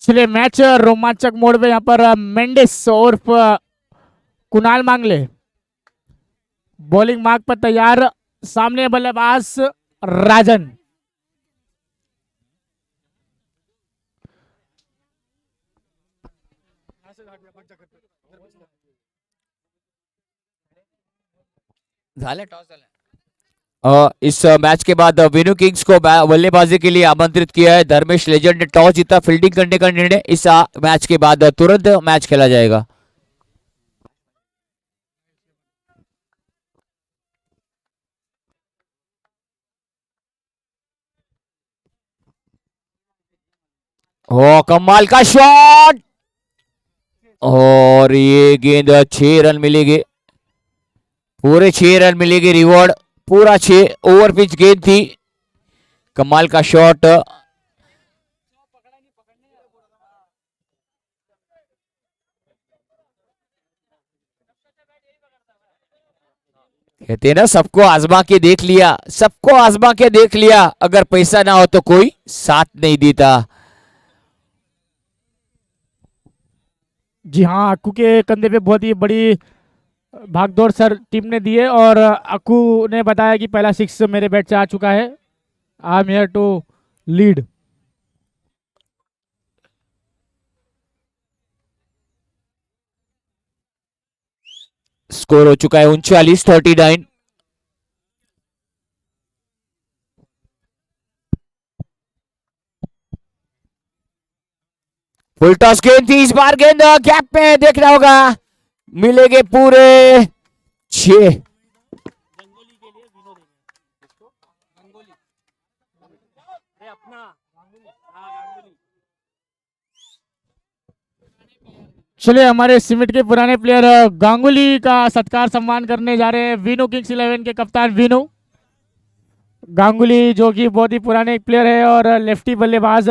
चलिए मैच रोमांचक मोड पे यहाँ पर मेंडिस उर्फ कुणाल मांगले बॉलिंग मार्क पर तैयार, सामने बल्लेबाज राजन। इस मैच के बाद विनू किंग्स को बल्लेबाजी के लिए आमंत्रित किया है। धर्मेश लेजेंड ने टॉस जीता, फील्डिंग करने का निर्णय इस मैच के बाद तुरंत मैच खेला जाएगा। ओ कमाल का शॉट, और ये गेंद 6 रन मिलेगी, पूरे 6 रन मिलेगी रिवॉर्ड, पूरा 6 ओवर पिच गेंद थी। कमाल का शॉट, कहते हैं ना सबको आजमा के देख लिया, सबको आजमा के देख लिया, अगर पैसा ना हो तो कोई साथ नहीं देता। जी हाँ, अक्कू के कंधे पे बहुत ही बड़ी भागदौड़ सर टीम ने दी है, और अक्कू ने बताया कि पहला 6 मेरे बैट से आ चुका है, I am here to lead. Score हो चुका है 39-39। फुल टॉस गेंद थी, इस बार गेंद गैप में देखना होगा, मिलेंगे पूरे 6। चलिए हमारे सिमट के पुराने प्लेयर गांगुली का सत्कार सम्मान करने जा रहे हैं। विनो किंग्स 11 के कप्तान विनो गांगुली, जो कि बहुत ही पुराने एक प्लेयर है और लेफ्टी बल्लेबाज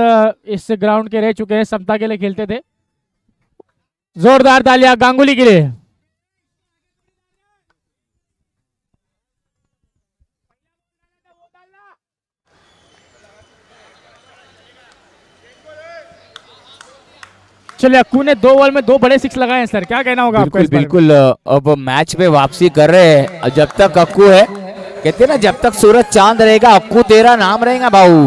इस ग्राउंड के रह चुके हैं, समता के लिए खेलते थे। जोरदार तालियां गांगुली के लिए। चलिए अक्कू ने 2 बॉल में 2 बड़े 6 लगाए हैं सर, क्या कहना होगा आपका बिल्कुल इस बारे में? बिल्कुल, अब मैच में वापसी कर रहे हैं। जब तक अक्कू है, कहते हैं ना जब तक सूरज चांद रहेगा अक्कू तेरा नाम रहेगा भाऊ।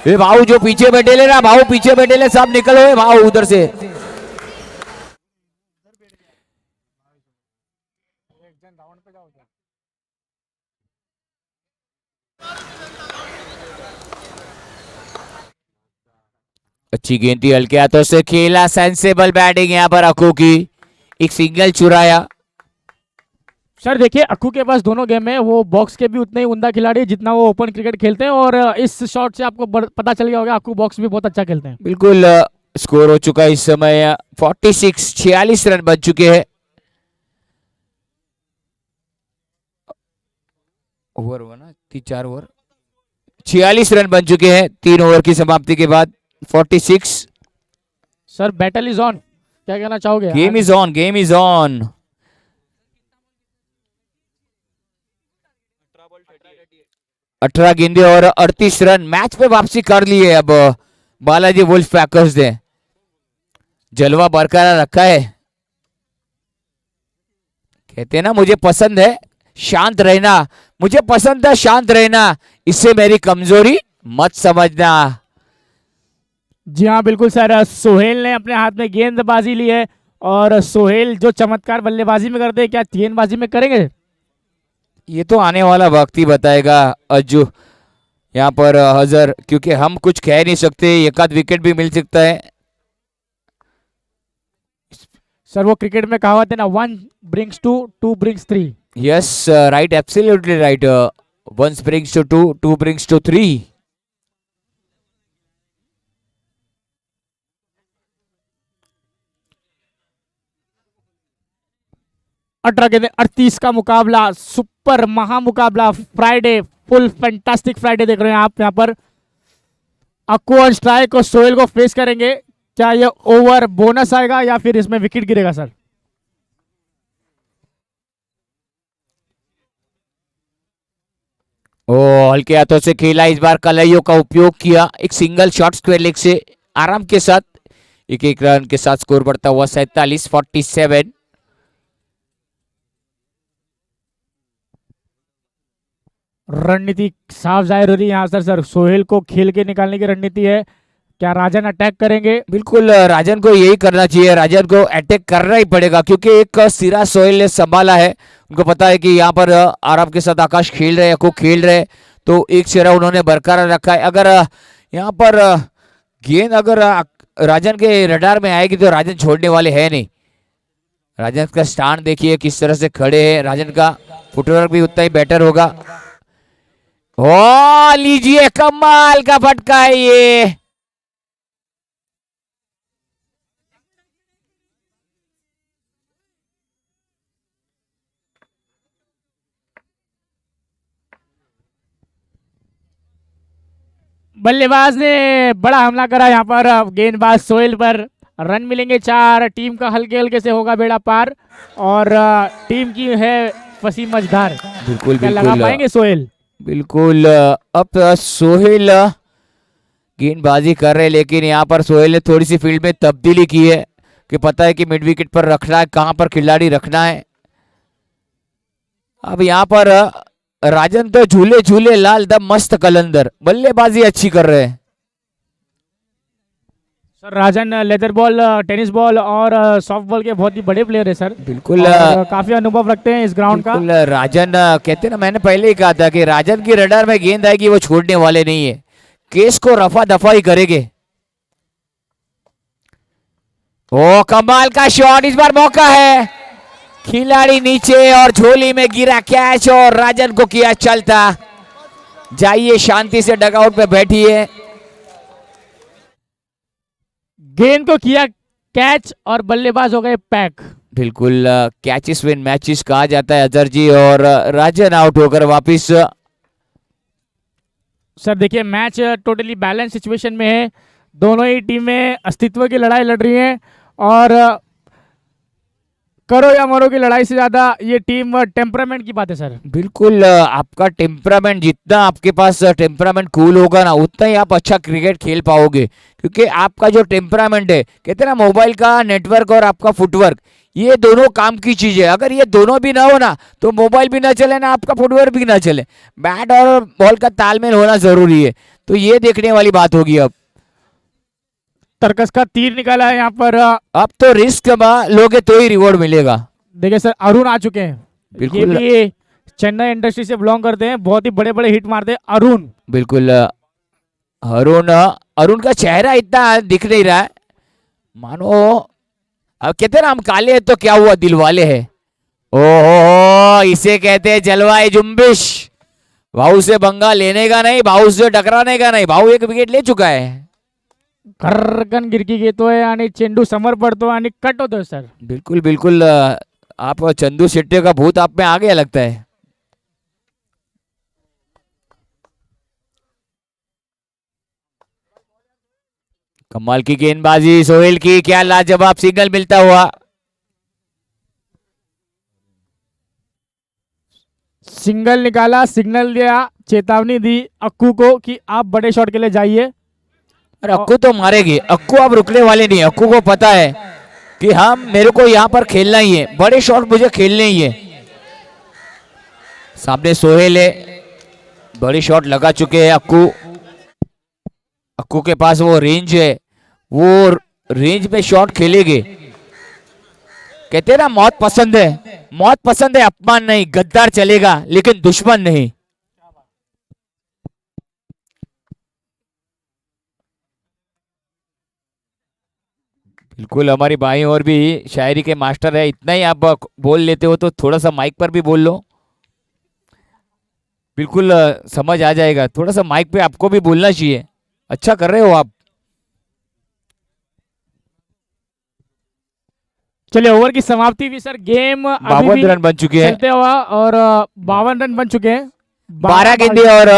ये भाऊ जो पीछे बैठे ले ना, भाऊ पीछे बैठे ले, सब निकलो भाऊ उधर से। अच्छी गेंद थी, हल्के हाथों से खेला, सेंसेबल बैटिंग यहाँ पर अक्कू की, एक सिंगल चुराया। सर देखिए अक्कू के पास दोनों गेम में वो बॉक्स के भी उतने ही उमदा खिलाड़ी है जितना वो ओपन क्रिकेट खेलते हैं, और इस शॉट से आपको पता चल गया होगा अक्कू बॉक्स भी बहुत अच्छा खेलते हैं। बिल्कुल, स्कोर हो चुका है इस समय 46 रन बन चुके हैं। ओवर हुआ ना 4 ओवर, 46 रन बन चुके हैं 3 ओवर की समाप्ति के बाद। 46। सर बैटल इज ऑन, क्या कहना चाहोगे? Game is on, game is on. 18 गेंदे और 38 रन, मैच पे वापसी कर लिए अब बालाजी वुल्फ पैकर्स ने, जलवा बरकरार रखा है। कहते हैं ना मुझे पसंद है शांत रहना, मुझे पसंद है शांत रहना, इससे मेरी कमजोरी मत समझना। जी हाँ बिल्कुल सर, सोहेल ने अपने हाथ में गेंदबाजी ली है और सोहेल जो चमत्कार बल्लेबाजी में करते हैं, क्या गेंदबाजी में करेंगे? ये तो आने वाला वक्त ही बताएगा अज्जू। यहाँ पर हजर, क्योंकि हम कुछ कह नहीं सकते, एक आध विकेट भी मिल सकता है। सर वो क्रिकेट में कहावत है ना, 1 brings 2, 2 brings 3। Yes right, absolutely right. 1 brings to 2, 2 brings to 3। अठारह गेंदें 38 का मुकाबला, सुपर महा मुकाबला, फ्राइडे, फुल फैंटास्टिक फ्राइडे देख रहे हैं आप यहाँ पर। अक्कू ऑन स्ट्राइक और सोहेल को फेस करेंगे। क्या ये ओवर बोनस आएगा या फिर इसमें विकेट गिरेगा सर? ओ हल्के हाथों से खेला, इस बार कलाइयों का उपयोग किया, एक सिंगल शॉट स्क्वायर लेग से आराम के साथ। एक रन के साथ स्कोर बढ़ता हुआ 47-47। रणनीति साफ जाहिर हो रही है यहाँ सर सोहेल को खेल के निकालने की रणनीति है। क्या राजन अटैक करेंगे? बिल्कुल राजन को यही करना चाहिए, राजन को अटैक करना ही पड़ेगा, क्योंकि एक सिरा सोहेल ने संभाला है। उनको पता है कि यहाँ पर आराम के साथ आकाश खेल रहे, को खेल रहे, तो एक सिरा उन्होंने बरकरार रखा है। अगर यहाँ पर गेंद अगर राजन के रडार में आएगी तो राजन छोड़ने वाले हैं नहीं। राजन का स्टैंड देखिए किस तरह से खड़े हैं, राजन का फुटवर्क भी उतना ही बेटर होगा। ओ लीजिए, कमाल का फटका है ये। बल्लेबाज ने बड़ा हमला करा यहाँ पर गेंदबाज सोहेल पर। रन मिलेंगे 4, टीम का हल्के हल्के से होगा बेड़ा पार और टीम की है फंसी मझधार। बिल्कुल क्या लगा पाएंगे सोहेल? बिल्कुल। अब सोहेल गेंदबाजी कर रहे, लेकिन यहाँ पर सोहेल ने थोड़ी सी फील्ड में तब्दीली की है कि पता है कि मिड विकेट पर रखना है, कहां पर खिलाड़ी रखना है। अब यहाँ पर राजन तो झूले झूले लाल दम मस्त कलंदर, बल्लेबाजी अच्छी कर रहे हैं सर। राजन लेदर बॉल, टेनिस बॉल और सॉफ्ट बॉल के बहुत ही बड़े प्लेयर है सर। बिल्कुल। काफी अनुभव रखते हैं इस ग्राउंड का। राजन कहते ना, मैंने पहले ही कहा था कि राजन की रडार में गेंद आएगी वो छोड़ने वाले नहीं है, केस को रफा दफा ही करेंगे। ओ कमाल का शॉट, इस बार मौका है, खिलाड़ी नीचे और झोली में गिरा कैच और राजन को किया चलता। जाइए शांति से डगआउट पे बैठिए। गेंद को किया कैच और बल्लेबाज हो गए पैक। बिल्कुल, कैचेस विन मैचेस कहा जाता है अजहर जी, और राजन आउट होकर वापिस। सर देखिए मैच टोटली बैलेंस सिचुएशन में है, दोनों ही टीमें अस्तित्व की लड़ाई लड़ रही हैं और करो या मरो की लड़ाई से ज्यादा ये टीम टेम्परामेंट की बात है सर। बिल्कुल, आपका टेम्परामेंट, जितना आपके पास टेम्परामेंट कूल होगा ना, उतना ही आप अच्छा क्रिकेट खेल पाओगे, क्योंकि आपका जो टेम्परामेंट है, कहते हैं ना मोबाइल का नेटवर्क और आपका फुटवर्क, ये दोनों काम की चीज है। अगर ये दोनों भी ना हो ना तो मोबाइल भी ना चले ना आपका फुटवर्क भी ना चले। बैट और बॉल का तालमेल होना जरूरी है, तो ये देखने वाली बात होगी। अब तर्कस का तीर निकाला है यहाँ पर। अब तो रिस्क लोगे तो ही रिवॉर्ड मिलेगा। देखिए सर अरुण आ चुके हैं, बिल्कुल। ये चेन्नई इंडस्ट्री से बिलोंग करते हैं, बहुत ही बड़े बड़े हिट मारते हैं अरुण। बिल्कुल, अरुण का चेहरा इतना दिख नहीं रहा है, मानो अब कहते ना हम काले हैं तो क्या हुआ दिल वाले हैं। ओहो, इसे कहते हैं जलवाए जुम्बिश। भाऊ से पंगा लेने का नहीं, भाऊ से टकराने का नहीं, भाऊ एक विकेट ले चुका है। खरकन गिरकी घेतोय आणि चेंडू समोर पडतो आणि कट होतोय सर। बिल्कुल बिल्कुल, आप चंदू शेट्टी का भूत आप में आ गया लगता है। कमाल की गेंदबाजी सोहेल की, क्या लाजवाब सिग्नल मिलता हुआ। सिंगल निकाला, सिग्नल दिया, चेतावनी दी अक्कू को कि आप बड़े शॉट के लिए जाइए। अरे अक्कू तो मारेगी, अक्कू अब रुकने वाले नहीं। अक्कू को पता है कि हम मेरे को यहाँ पर खेलना ही है, बड़े शॉट मुझे खेलने ही है। सामने सोहेल है, बड़ी शॉट लगा चुके हैं अक्कू। अक्कू के पास वो रेंज है, वो रेंज में शॉट खेलेंगे। कहते हैं ना मौत पसंद है, मौत पसंद है, अपमान नहीं। गद्दार चलेगा लेकिन दुश्मन नहीं। बिल्कुल, हमारी बाई और भी शायरी के मास्टर है। इतना ही आप बोल लेते हो तो थोड़ा सा माइक पर भी बोल लो, बिल्कुल समझ आ जाएगा। थोड़ा सा माइक पे आपको भी बोलना चाहिए। अच्छा कर रहे हो आप। चलिए ओवर की समाप्ति भी सर। गेम अभी 52 भी रन बन चुके हैं। चलते हुआ और 52 रन बन चुके हैं। 12 गेंदे और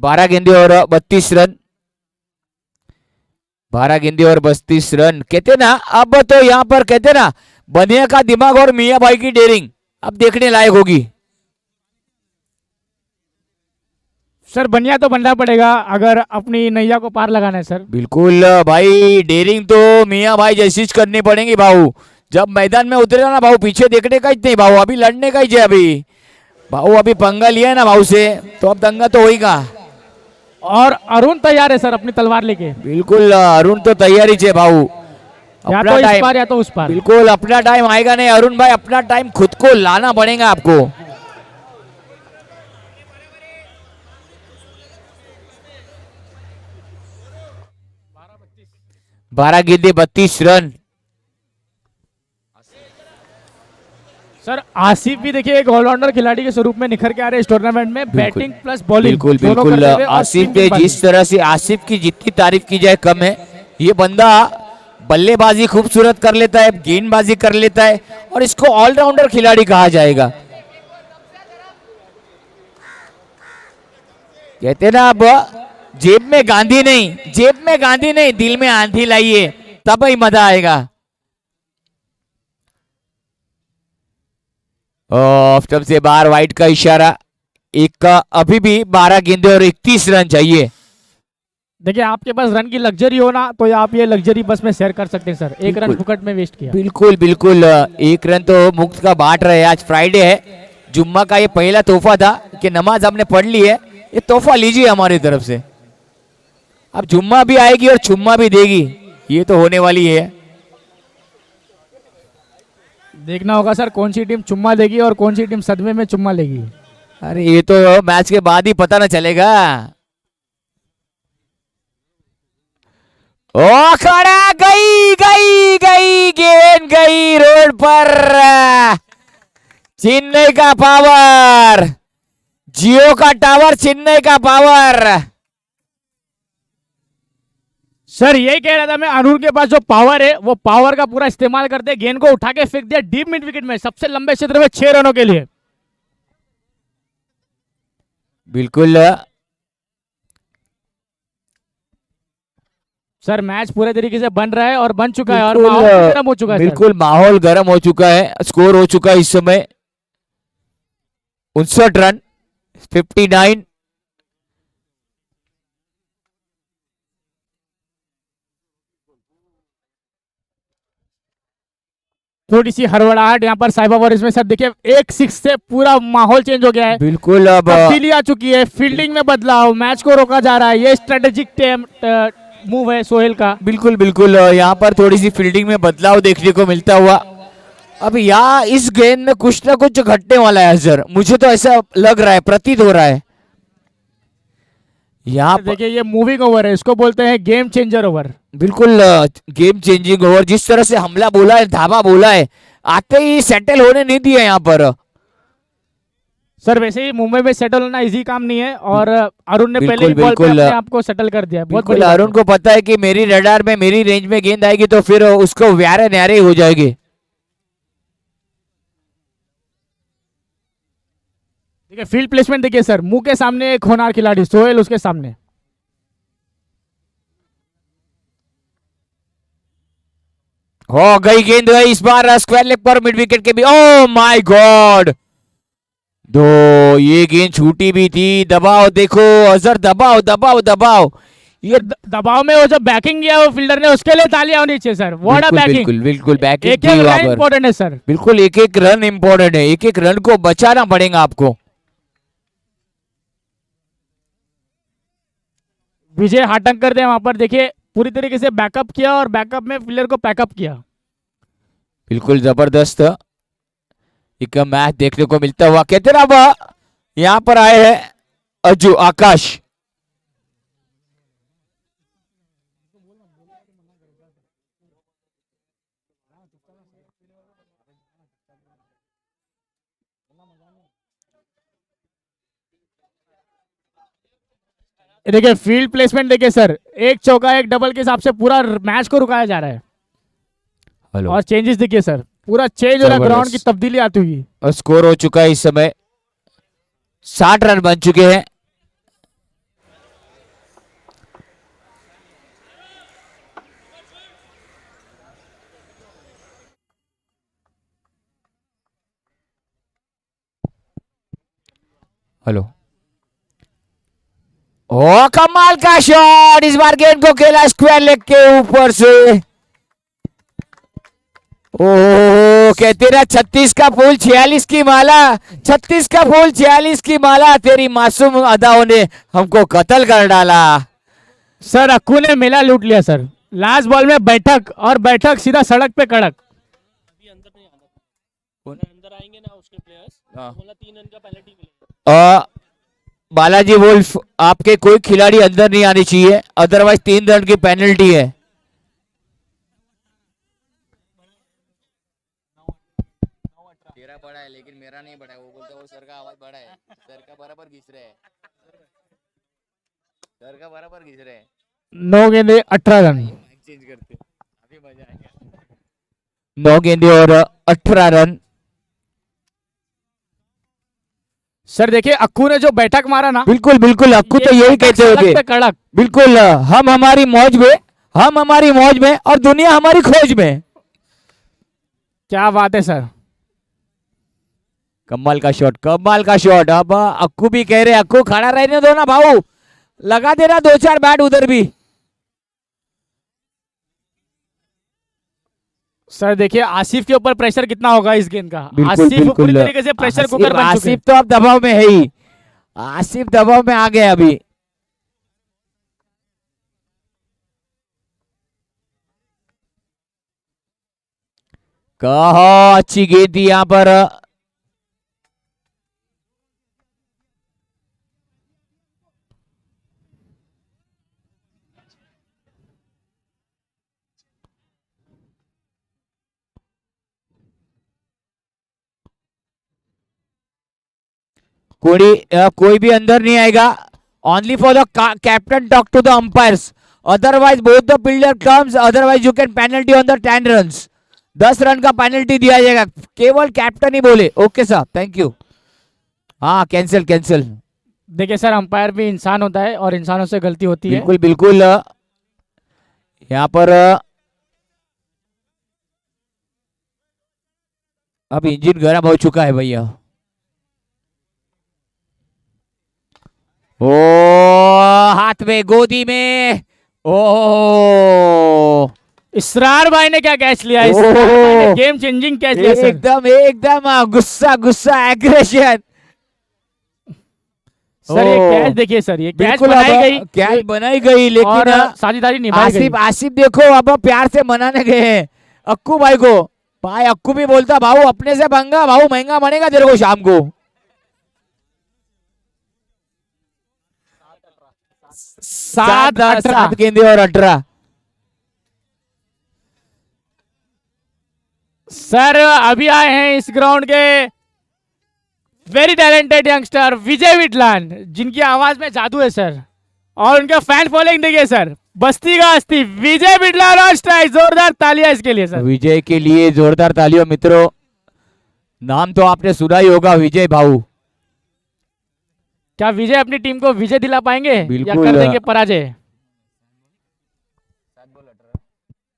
12 गेंदे और 32 रन। 12 गेंदे और 32 रन। कहते ना अब तो यहाँ पर कहते ना बनिया का दिमाग और मियां भाई की डेयरिंग अब देखने लायक होगी। सर बनिया तो बनना पड़ेगा अगर अपनी नैया को पार लगाना है सर। बिल्कुल भाई, डेयरिंग तो मियां भाई जैसी करनी पड़ेगी भाऊ। जब मैदान में उतरेगा ना भाऊ, पीछे देखने का ही नहीं भाऊ, अभी लड़ने का ही है। अभी भाऊ अभी पंगा लिया है ना भाऊ से, तो अब दंगा तो होगा। और अरुण तैयार है सर अपनी तलवार लेके। बिल्कुल, अरुण तो तैयारी है भाऊ। या तो इस पार या तो उस पार। बिल्कुल, अपना टाइम आएगा नहीं अरुण भाई, अपना टाइम खुद को लाना पड़ेगा आपको। बारह गेंदे 32 रन। सर आसिफ भी देखिए एक ऑलराउंडर खिलाड़ी के स्वरूप में निखर के आ रहे हैं इस टूर्नामेंट में। बैटिंग प्लस बॉलिंग बिल्कुल बिल्कुल। आसिफ ने जिस तरह से, आसिफ की जितनी तारीफ की जाए कम है। ये बंदा बल्लेबाजी खूबसूरत कर लेता है, गेंदबाजी कर लेता है, और इसको ऑलराउंडर खिलाड़ी कहा जाएगा। कहते ना अब जेब में गांधी नहीं, जेब में गांधी नहीं, दिल में आंधी लाइए, तब ही मजा आएगा। स्टंप से बाहर, वाइट का इशारा। एक का अभी भी 12 गेंदे और 31 रन चाहिए। देखिए आपके पास रन की लग्जरी हो ना तो आप ये लग्जरी बस में शेयर कर सकते हैं सर। एक रन फुकट में वेस्ट किया। बिल्कुल बिल्कुल, एक रन तो मुफ्त का बांट रहे हैं। आज फ्राइडे है, जुम्मा का ये पहला तोहफा था कि नमाज आपने पढ़ ली है, ये तोहफा लीजिए हमारी तरफ से। अब जुम्मा भी आएगी और चुम्मा भी देगी, ये तो होने वाली है। देखना होगा सर कौन सी टीम चुम्मा देगी और कौन सी टीम सदमे में चुम्मा लेगी। अरे ये तो मैच के बाद ही पता ना चलेगा। ओ खड़ा, गई गई गई गेंद, गई रोड पर। चेन्नई का पावर, जियो का टावर, चेन्नई का पावर। सर यही कह रहा था मैं, अनूर के पास जो पावर है वो पावर का पूरा इस्तेमाल करते, गेंद को उठा के फेंक दिया डीप मिड विकेट में, सबसे लंबे क्षेत्र में 6 रनों के लिए। बिल्कुल सर मैच पूरे तरीके से बन रहा है और बन चुका है और माहौल गर्म हो चुका है। बिल्कुल माहौल गर्म हो चुका है। स्कोर हो चुका है इस समय 59 रन, 59। थोड़ी सी हड़बड़ाहट यहाँ पर साइबा वॉरियर्स में सर। देखिए एक सिक्स से पूरा माहौल चेंज हो गया है। बिल्कुल, अब तब्दीली आ चुकी है, फील्डिंग में बदलाव, मैच को रोका जा रहा है। ये स्ट्रेटेजिक मूव है सोहेल का। बिल्कुल बिल्कुल, यहाँ पर थोड़ी सी फील्डिंग में बदलाव देखने को मिलता हुआ। अब यहाँ इस गेंद में कुछ ना कुछ घटने वाला है सर, मुझे तो ऐसा लग रहा है, प्रतीत हो रहा है। यहाँ देखिए ये मूविंग ओवर है, इसको बोलते हैं गेम चेंजर ओवर। बिल्कुल गेम चेंजिंग ओवर। जिस तरह से हमला बोला है, धावा बोला है, आते ही सेटल होने नहीं दिया यहाँ पर। सर वैसे ही मुंबई में सेटल होना इजी काम नहीं है और अरुण ने पहले ही बॉल पे बिल्कुल, अपने आप को सेटल कर दिया। बहुत बिल्कुल, अरुण को पता है कि मेरी रडार में, मेरी रेंज में गेंद आएगी तो फिर उसको व्यारे न्यारे हो जाएगी। देखिए फील्ड प्लेसमेंट देखिए सर, मुंह के सामने एक होनहार खिलाड़ी सोहेल, उसके सामने। हो गई गेंद, गई इस बार स्क्वायर लेग पर, मिड विकेट के भी। ओह माय गॉड, ये गेंद छूटी भी थी। दबाओ देखो अजहर, दबाओ दबाओ दबाओ। ये दबाव में वो जो बैकिंग किया वो फील्डर ने, उसके लिए तालियां होनी चाहिए सर। व्हाट अ बिल्कुल बैकिंग। बिल्कुल बिल्कुल बैकिंग एक थी वहां रन पर। इंपॉर्टेंट है सर। बिल्कुल एक एक रन इंपॉर्टेंट है, एक एक रन को बचाना पड़ेगा आपको। विजय हाटंग करते हैं वहां पर, देखिए पूरी तरीके से बैकअप किया और बैकअप में फील्डर को पैकअप किया। बिल्कुल जबरदस्त एक मैच देखने को मिलता हुआ। कहते ना अब यहाँ पर आए हैं अज्जू आकाश। देखिए फील्ड प्लेसमेंट देखिए सर, एक चौका एक डबल के हिसाब से पूरा मैच को रुकाया जा रहा है। हेलो और चेंजेस देखिए सर, पूरा चेंज हो रहा है, ग्राउंड की जबरदस्त। तब्दीली आती हुई। और स्कोर हो चुका है इस समय 60 रन बन चुके हैं। हेलो ओ कमाल का शॉट, इस बार गेंद को खेला स्क्वायर लेग के ऊपर से। ओ कहते ना 36 का फूल 46 की माला, 36 का फूल 46 की माला, तेरी मासूम अदाओं ने हमको कत्ल कर डाला। सर अक्कू ने मेला लूट लिया सर, लास्ट बॉल में बैठक और बैठक सीधा सड़क पे कड़क। अभी अंदर नहीं आना, अंदर आएंगे ना उसके प्लेयर्स, बोला 3 रन का पेनल्टी मिलेगा। बालाजी वुल्फ आपके कोई खिलाड़ी अंदर नहीं आनी चाहिए, अदरवाइज 3 रन की पेनल्टी है। तेरा बड़ा है लेकिन मेरा नहीं बड़ा है, वो बोलता है वो सर का आवाज बड़ा है, सर का बराबर घिस रहे हैं, सर का बराबर घिस रहे हैं। 9 गेंदे 18 रन। चेंज करते अभी मजा आएगा। 9 गेंदे और 18 रन। सर देखिए अक्कू ने जो बैठक मारा ना, बिल्कुल बिल्कुल अक्कू तो यही कहते सड़क होगे। पे कड़क। बिल्कुल हम हमारी मौज में, हम हमारी मौज में और दुनिया हमारी खोज में। क्या बात है सर। कमाल का शॉट, कमाल का शॉट। अब अक्कू भी कह रहे अक्कू खड़ा रहने दो ना भाऊ, लगा देना 2-4 बैट उधर भी। सर देखिए आसिफ के ऊपर प्रेशर कितना होगा इस गेंद का। बिल्कुल, आसिफ बिल्कुल। पूरी तरीके से प्रेशर कुकर बन चुके आसिफ हैं। तो अब दबाव में है ही, आसिफ दबाव में आ गए अभी। कहो अच्छी गेंद थी यहां पर। कोई भी अंदर नहीं आएगा। Only for the captain talk to the umpires, otherwise both the fielder comes, otherwise you can penalty on the 10 runs. 10 run का पेनल्टी दिया जाएगा, केवल कैप्टन ही बोले। Okay sir, thank you. हाँ कैंसिल कैंसिल। देखिए सर अंपायर भी इंसान होता है और इंसानों से गलती होती है। बिल्कुल बिल्कुल। यहाँ पर अब इंजन गर्म हो चुका है भैया। ओ हाथ में, गोदी में। ओ इसरार भाई ने क्या कैच लिया, गेम चेंजिंग कैच लिया सर। एकदम एकदम गुस्सा गुस्सा एग्रेशन। सर ये कैच देखिए सर, ये कैच बिल्कुल बनाई गई, कैच बनाई गई लेकिन और साझेदारी निभाई गई। आसिफ आसिफ देखो अब प्यार से मनाने गए हैं अक्कू भाई को। भाई अक्कू भी बोलता भाऊ अपने से पंगा, भाऊ महंगा बनेगा तेरे को शाम को। 7 गेंदे और 18। सर अभी आए हैं इस ग्राउंड के वेरी टैलेंटेड यंगस्टर विजय विटलान, जिनकी आवाज में जादू है सर, और उनका फैन फॉलोइंग देखिए सर, बस्ती का अस्थि विजय विटलान ऑन स्ट्राइक। जोरदार तालियां इसके लिए सर। विजय के लिए जोरदार तालियों मित्रों। नाम तो आपने सुना ही होगा विजय भाऊ। क्या विजय अपनी टीम को विजय दिला पाएंगे या बिल्कुल। कर देंगे पराजय?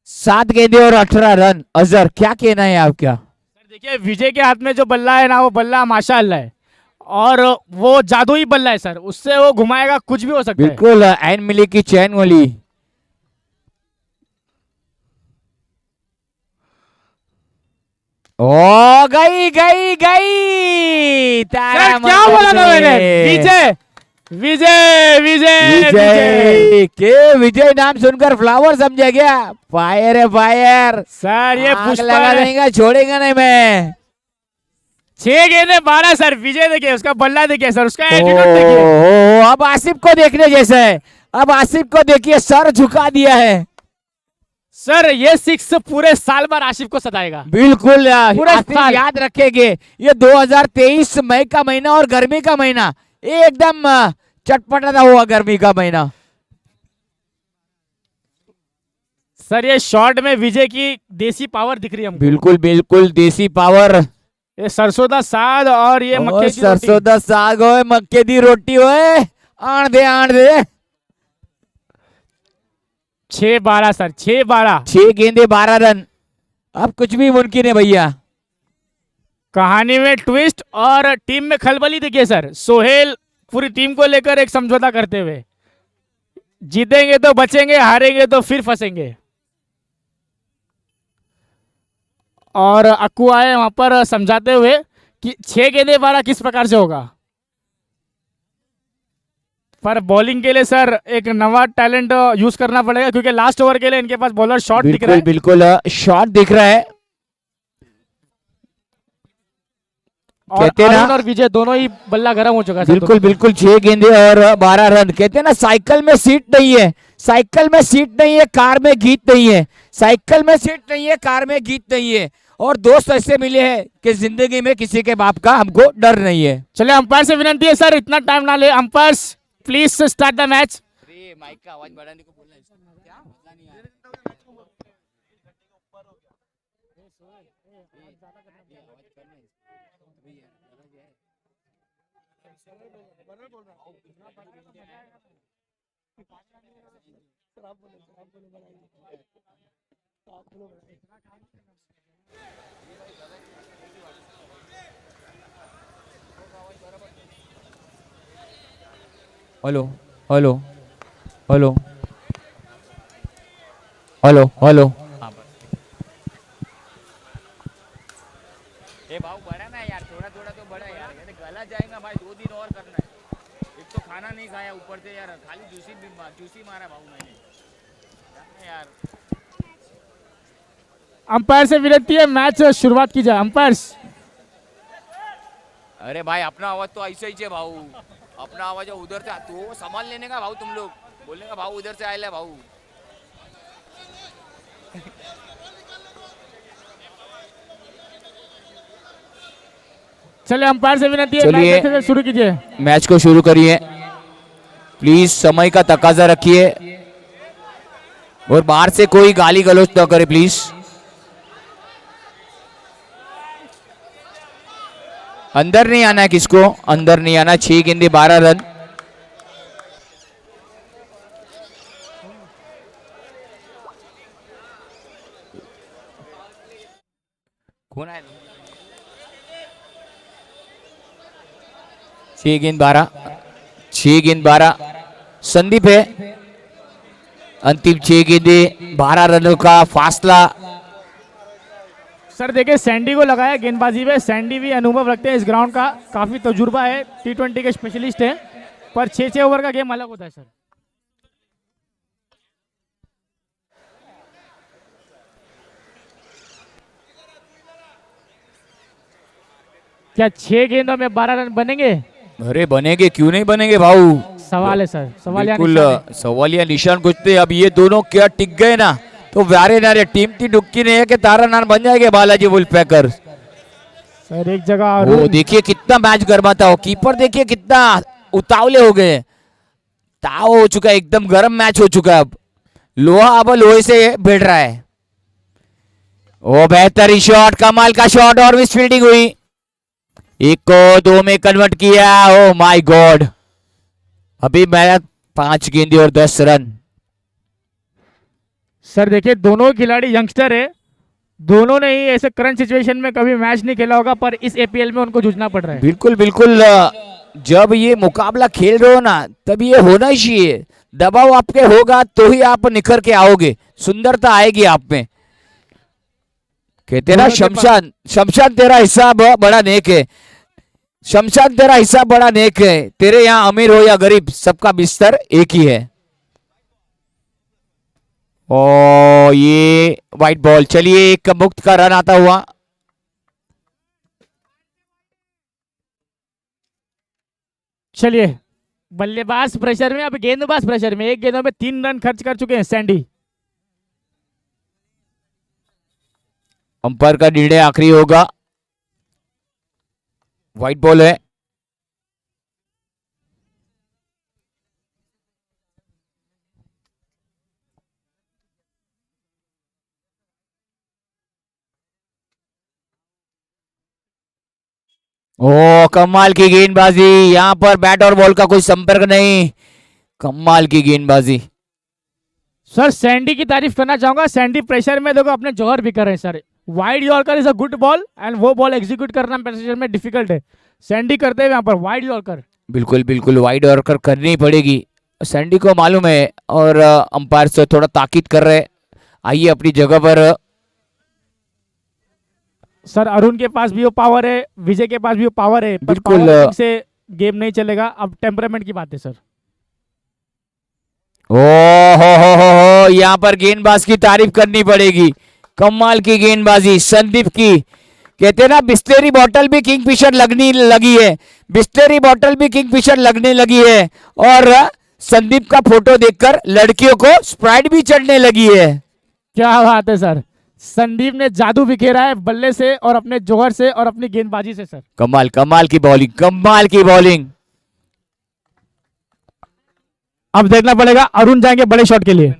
7 गेंदे और 18 रन। अजहर क्या कहना है आपका? सर देखिए विजय के हाथ में जो बल्ला है ना, वो बल्ला माशाअल्लाह है, और वो जादुई बल्ला है सर, उससे वो घुमाएगा, कुछ भी हो सकता है। बिल्कुल एन मिली की चैन वाली। ओ गई गई गई तारा सर क्या बोला था मैंने? विजय विजय विजय विजय। के विजय नाम सुनकर फ्लावर समझा गया। फायर है फायर। सर ये आग पुष्पा लगा है। देगा, छोड़ेगा नहीं मैं। 6 गेंदे 12 सर। विजय देखिए, उसका बल्ला देखिए सर, उसका एटीट्यूड देखिए। ओ अब आसिफ को देखने जैसा है। अब आसिफ को देखिए, सर झुका दिया है। सर ये 6 पूरे साल भर आसिफ को सताएगा। बिल्कुल पूरा आसिफ साल। याद रखेंगे। ये 2023 मई का महीना और गर्मी का महीना, एकदम चटपटा हुआ गर्मी का महीना। सर ये शॉट में विजय की देसी पावर दिख रही है हमको। बिल्कुल बिल्कुल देसी पावर। ये सरसों दा साग और ये मक्के की सरसों रोटी। दा साग होए, मक्के दी रोटी होए, आण दे आण दे। 6-12 सर, 6-12। 6 गेंदे 12 रन। अब कुछ भी मुमकिन है भैया। कहानी में ट्विस्ट और टीम में खलबली देखिए सर। सोहेल पूरी टीम को लेकर एक समझौता करते हुए, जीतेंगे तो बचेंगे, हारेंगे तो फिर फंसेंगे। और अक्कू आए वहां पर समझाते हुए कि 6 गेंदे 12 किस प्रकार से होगा। पर बॉलिंग के लिए सर एक नवा टैलेंट यूज करना पड़ेगा, क्योंकि लास्ट ओवर के लिए इनके पास बॉलर शॉट दिख रहा बिल्कुल है। बिल्कुल शॉट दिख रहा है। और कहते ना- अरुण और विजय दोनों ही बल्ला गर्म हो चुका है सर। बिल्कुल बिल्कुल 6 गेंदे और 12 रन। कहते हैं ना, साइकिल में सीट नहीं है, साइकिल में सीट नहीं है, कार में गीत नहीं है। साइकिल में सीट नहीं है, कार में गीत नहीं है। और दोस्त ऐसे मिले हैं कि जिंदगी में किसी के बाप का हमको डर नहीं है। चलिए अंपायर से विनती है सर, इतना टाइम ना ले। Umpires please start the match. Mic का आवाज बढ़ाने को बोलना है। क्या मजा नहीं आ रहा। Hello hello hello hello hello. ए भाव बढ़ा ना यार, थोड़ा थोड़ा तो बढ़ा यार, ये गला जाएगा भाई। 2 दिन और करना है। एक तो खाना नहीं खाया, ऊपर से यार खाली जूसी मारा भाव मैंने यार। अंपायर से विनती है, मैच शुरुआत की जाए। अंपायर्स अरे भाई अपना आवाज तो ऐसे ही है भाऊ। अपना आवाज उधर से तो संभाल लेने का भाऊ। तुम लोग बोलने का भाऊ उधर से आए भाऊ। चलिए अंपायर से विनती है, चलिए। मैच अच्छे से शुरू कीजिए। मैच को शुरू करिए प्लीज। समय का तकाजा रखिए और बाहर से कोई गाली गलौज न करे प्लीज। अंदर नहीं आना है किसको, अंदर नहीं आना। 6 गेंदे 12 रन। कौन है? 6 गेंद 12, 6 गेंद 12 संदीप है। अंतिम 6 गेंदे 12 रनों का फासला। सर देखिए सैंडी को लगाया गेंदबाजी में। सैंडी भी अनुभव रखते हैं इस ग्राउंड का, काफी तजुर्बा है, T20 के स्पेशलिस्ट हैं। पर 6 ओवर का गेम अलग होता है सर। क्या 6 गेंदों में 12 रन बनेंगे? अरे बनेंगे, क्यों नहीं बनेंगे भाऊ। सवाल है सर, सवालिया बिल्कुल निशान है। सवालिया निशान कुछ थे। अब ये दोनों क्या टिक गए ना, तो व्यारे नारे टीम की डुक्की नहीं है कि तारा नान बन जाएंगे बालाजी वुल्फपैकर। सर एक जगह वो देखिए कितना मैच गर्माता हो। कीपर देखिए कितना उतावले हो गए। ताव हो चुका है, एकदम गर्म मैच हो चुका है। अब लोहा अब लोहे से भिड़ रहा है। ओ बेहतरीन शॉट, कमाल का शॉट और मिस फील्डिंग हुई। 1 को 2 में कन्वर्ट किया। ओ माय गॉड। अभी मैं 5 गेंदे और 10 रन। सर देखिए दोनों खिलाड़ी यंगस्टर है दोनों ने ही ऐसे करंट सिचुएशन में कभी मैच नहीं खेला होगा, पर इस एपीएल में उनको जूझना पड़ रहा है। बिल्कुल बिल्कुल जब ये मुकाबला खेल रहे हो ना तब ये होना ही चाहिए। दबाव आपके होगा तो ही आप निखर के आओगे, सुंदरता आएगी आप में। कहते ना शमशान, शमशान तेरा हिसाब बड़ा नेक है, शमशान तेरा हिसाब बड़ा नेक है। तेरे यहाँ अमीर हो या गरीब सबका बिस्तर एक ही है। ओ ये वाइट बॉल, चलिए एक मुक्त का रन आता हुआ। चलिए बल्लेबाज प्रेशर में, अब गेंदबाज प्रेशर में, एक गेंदों में 3 रन खर्च कर चुके हैं सैंडी। अंपायर का निर्णय आखिरी होगा, व्हाइट बॉल है। ओ कमाल की गेंदबाजी, यहां पर बैट और बॉल का कोई संपर्क नहीं, कमाल की गेंदबाजी। सर सैंडी की तारीफ करना चाहूंगा, सैंडी प्रेशर में देखो अपने जौहर भी कर रहे हैं sir. Wide yorker is a good ball and वो बॉल एग्जीक्यूट करना प्रेशर में डिफिकल्ट है। सैंडी करते हैं यहाँ पर वाइड यॉर्कर। बिल्कुल बिल्कुल वाइड यॉर्कर करनी ही पड़ेगी, सैंडी को मालूम है और अंपायर से थोड़ा ताकीद कर रहे। आइए अपनी जगह पर। सर अरुण के पास भी वो पावर है, विजय के पास भी वो पावर है, पर बिल्कुल, power से गेम नहीं चलेगा। अब टेम्परामेंट की बात है सर। ओ हो, यहाँ पर गेंदबाज की तारीफ करनी पड़ेगी, कमाल की गेंदबाजी संदीप की। कहते ना बिस्लेरी बॉटल भी किंगफिशर लगने लगी है, बिस्लेरी बॉटल भी किंगफिशर लगने लगी है। और संदीप का फोटो देखकर लड़कियों को स्प्राइट भी चढ़ने लगी है। क्या बात है सर, संदीप ने जादू बिखेरा है बल्ले से और अपने जोहर से और अपनी गेंदबाजी से सर। कमाल कमाल की बॉलिंग, कमाल की बॉलिंग। अब देखना पड़ेगा, अरुण जाएंगे बड़े शॉट के लिए।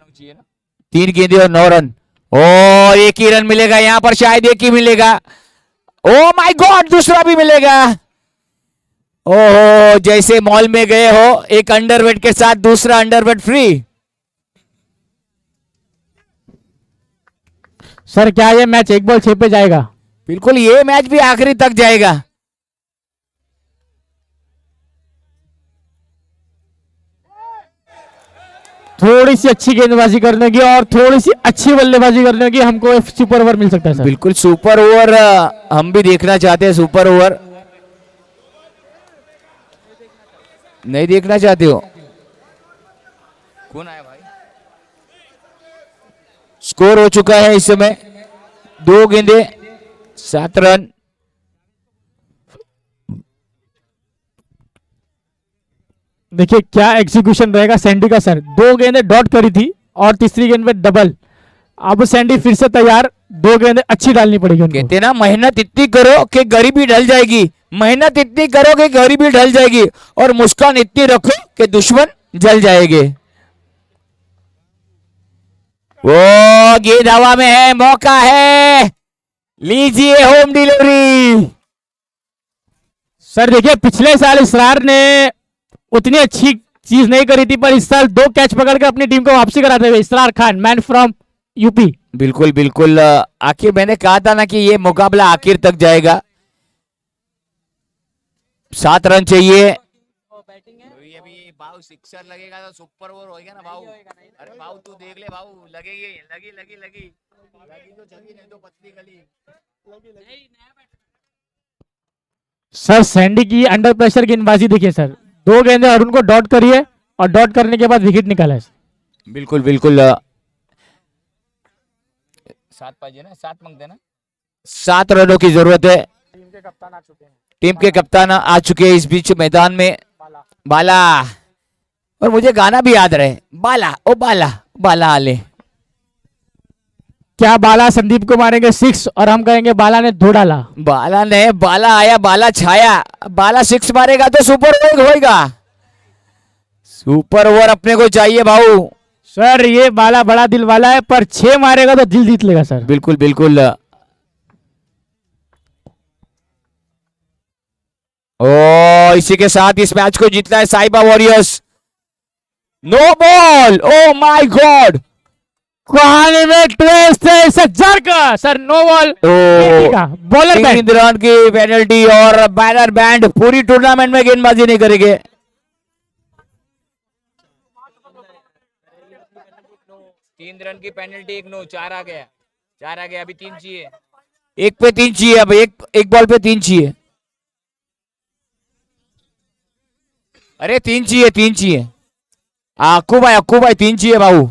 3 गेंदे और 9 रन। और एक ही रन मिलेगा यहां पर, शायद एक ही मिलेगा। ओ माय गॉड, दूसरा भी मिलेगा। ओहो, जैसे मॉल में गए हो, एक अंडरवेट के साथ दूसरा अंडरवेट फ्री। सर क्या ये मैच 1 बॉल 6 पे जाएगा? बिल्कुल, ये मैच भी आखिरी तक जाएगा। थोड़ी सी अच्छी गेंदबाजी करने की और थोड़ी सी अच्छी बल्लेबाजी करने की, हमको एक सुपर ओवर मिल सकता है सर। बिल्कुल सुपर ओवर हम भी देखना चाहते हैं। सुपर ओवर नहीं देखना चाहते हो? कौन आया भाई? स्कोर हो चुका है इस समय 2 गेंदे 7 रन। देखिए क्या एग्जीक्यूशन रहेगा सैंडी का सर। 2 गेंदें डॉट करी थी और तीसरी गेंद में डबल। अब सैंडी फिर से तैयार, 2 गेंदें अच्छी डालनी पड़ेगी उनको। कहते ना मेहनत इतनी करो कि गरीबी ढल जाएगी, मेहनत इतनी करो कि गरीबी ढल जाएगी, और मुस्कान इतनी रखो कि दुश्मन जल जाएंगे। वो गेंद हवा में है, मौका है, लीजिए होम डिलीवरी। सर देखिए पिछले साल इसरार ने उतनी अच्छी चीज नहीं करी थी, पर इस साल 2 कैच पकड़ कर अपनी टीम को वापसी कराते हुए इसरार खान, मैन फ्रॉम यूपी। बिल्कुल बिल्कुल, आखिर मैंने कहा था ना कि ये मुकाबला आखिर तक जाएगा। 7 रन चाहिए। अभी भाव सिक्सर लगेगा तो सुपर ओवर होएगा ना भाव। अरे भाव तू देख ले भाव, लगेगी लगी लगी लगी लगी तो चली, नहीं तो पतली गली। सर सैंडी की अंडर प्रेशर गेंदबाजी देखिए सर। 2 गेंदें अरुण को डॉट करिए और डॉट करने के बाद विकेट निकाला है। बिल्कुल बिल्कुल, 7 पाइजे ना, 7 मांगते ना। 7 रनों की जरूरत है। टीम के कप्तान आ चुके हैं इस बीच मैदान में, बाला। और मुझे गाना भी याद रहे, बाला ओ बाला बाला आले। क्या बाला संदीप को मारेंगे 6 और हम कहेंगे बाला ने 2 डाला? बाला ने, बाला आया बाला छाया, बाला 6 मारेगा तो सुपर ओवर होएगा। सुपर ओवर अपने को चाहिए भाऊ। सर ये बाला बड़ा दिल वाला है, पर 6 मारेगा तो दिल जीत लेगा सर। बिल्कुल बिल्कुल। ओ इसी के साथ इस मैच को जीतना है Sahiba warriors. No ball, oh my god. कहानी में ट्विस्ट है सज्जर का सर, नो बॉल तो बॉलर बैट। 3 रन की पेनल्टी और बैनर बैंड, पूरी टूर्नामेंट में गेंदबाजी नहीं करेंगे। 3 रन की पेनल्टी, 1 नो, 4 आ गया, 4 आ गया, अभी 3 चाहिए, 1 पे 3 चाहिए, अब एक बॉल पे 3 चाहिए। अरे 3 चाहिए, 3 चाहिए, अक्कू भाई 3 चाहिए बाबू।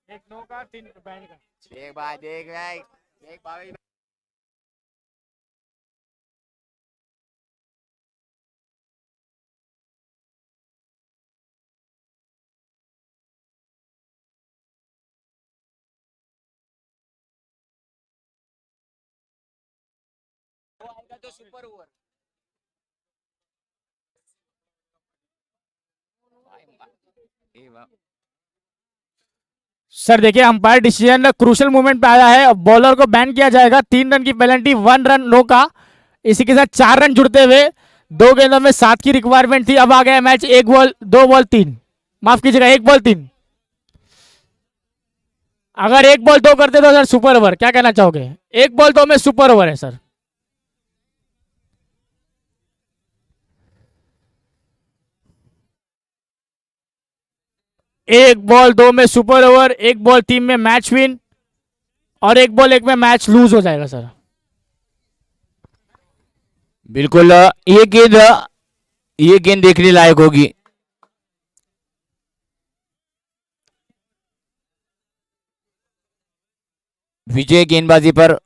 एक नो का 3 बैन का। देख भाई, देख भाई, देख भाई। तो सुपर ओवर सर देखिए, अंपायर डिसीजन क्रूशल मूवमेंट पे आया है, बॉलर को बैन किया जाएगा। 3 रन की पेनल्टी, 1 रन नो का। इसी के साथ 4 रन जुड़ते हुए 2 गेंदों में 7 की रिक्वायरमेंट थी। अब आ गया मैच 1 बॉल 2 बॉल 3, माफ कीजिएगा 1 बॉल 3। अगर 1 बॉल 2 करते तो सर सुपर ओवर, क्या कहना चाहोगे? 1 बॉल 2 में सुपर ओवर है सर। एक बॉल 2 में सुपर ओवर, 1 बॉल 3 में मैच विन, और 1 बॉल 1 में मैच लूज हो जाएगा सर। बिल्कुल, ये गेंद देखने लायक होगी। विजय गेंदबाजी पर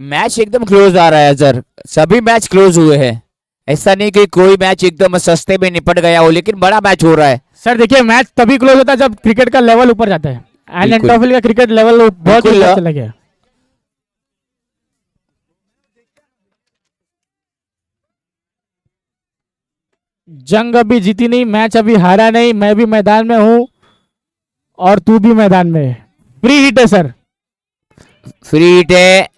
मैच एकदम क्लोज आ रहा है सर, सभी मैच क्लोज हुए हैं, ऐसा नहीं कि कोई मैच एकदम सस्ते में निपट गया हो, लेकिन बड़ा मैच हो रहा है। सर देखिए, मैच तभी क्लोज होता है जब क्रिकेट का लेवल ऊपर जाता है। एलन बिल्कुल। टॉफिल का क्रिकेट लेवल बहुत बिल्कुल। ऊपर चला गया। जंग अभी जीती नहीं, मैच अभी हारा नहीं, मैं भी मैदान में हूं और तू भी मैदान में है। फ्री हिट है सर। फ्री हिट है,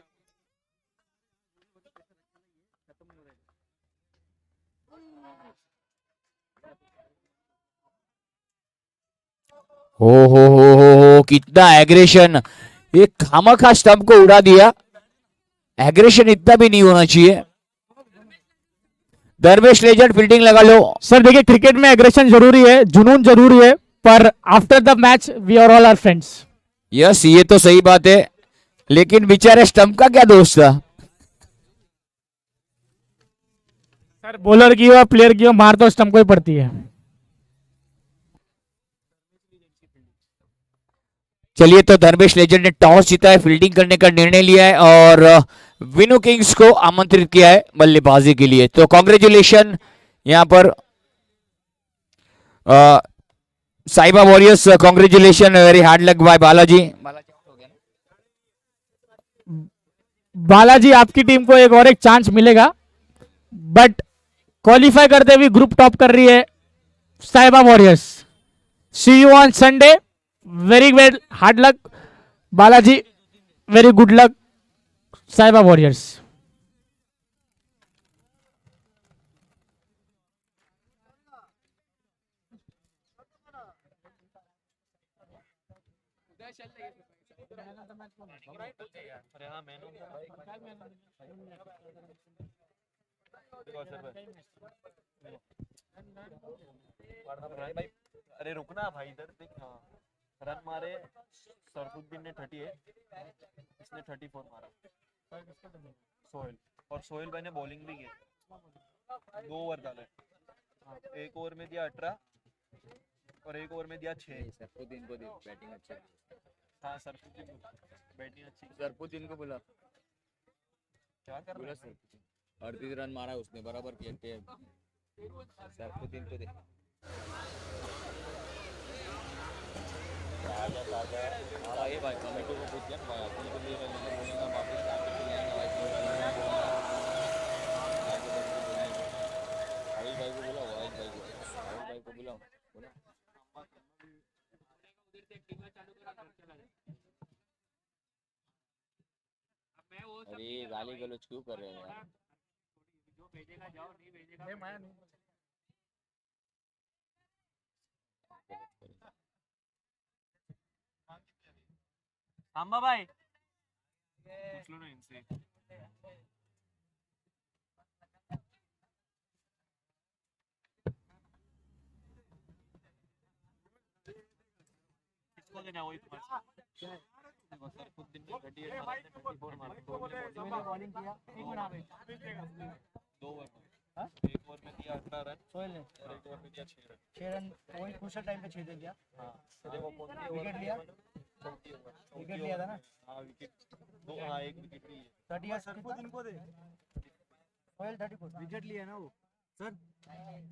हो कितना एग्रेशन, ये खामखा स्टंप को उड़ा दिया। एग्रेशन इतना भी नहीं होना चाहिए। दरवेश लेजेंड फील्डिंग लगा लो। सर देखिए, क्रिकेट में एग्रेशन जरूरी है, जुनून जरूरी है, पर after the match we are all are friends. Yes, ये तो सही बात है, लेकिन बेचारे स्टंप का क्या दोष था। सर बॉलर की हो प्लेयर की हो, मार तो स्टंप को ही पड़ती है। चलिए, तो धर्मेश लेजेंड ने टॉस जीता है, फील्डिंग करने का निर्णय लिया है और विनो किंग्स को आमंत्रित किया है बल्लेबाजी के लिए। तो कांग्रेचुलेशन यहां पर Saiba warriors, congratulation, very hard luck bye Balaji. Balaji, आपकी टीम को एक और एक चांस मिलेगा, बट क्वालिफाई करते हुए ग्रुप टॉप कर रही है Saiba warriors. See you on Sunday, very well, hard luck Balaji, very good luck Saiba warriors. अरे हाँ, मैंने भाई, अरे रुकना भाई, इधर देख। हाँ, रन मारे सरफुद्दीन ने 38, इसने 34 मारा। सोहेल, और सोहेल भाई ने बॉलिंग भी की, 2 ओवर डाले। हाँ, 1 ओवर में दिया 18 और 1 ओवर में दिया 6। सरफुद्दीन को बैटिंग अच्छा, हाँ सरफुद्दीन बैटिंग अच्छी। सरफुद्दीन को बोला, क्या कर रहा है? 38 रन मारा उसने, बराबर किया। सरफुद्दीन को दे। भाई भाई कमेटी को पूछ दिया भाई, अपन को लिए बोलेगा वापस टारगेट पे जाएंगे भाई। भाई को बुलाओ, भाई को बुलाओ। मैं वो अरे गाली गलौज क्यों कर रहे हैं यार? सांबा भाई पूछ लो ना इनसे। किसको देना है वही तुम्हारे देखो सरफुद्दीन ने 38 मारा, इसने 34 मारा, दो ने बॉलिंग किया, एक बना गई, 2 ओवर में, एक ओवर में दिया 18 रन सोहेल ने, और एक ओवर में दिया 6 रन, 6 रन वही क्रूशियल टाइम पे 6 दे दिया। हाँ देखो विकेट लिया, विकेट लिया था ना, हाँ विकेट दो, हाँ एक विकेट भी है। 30 सरफुद्दीन को दे, सोहेल 34 विकेट लिया ना वो सर,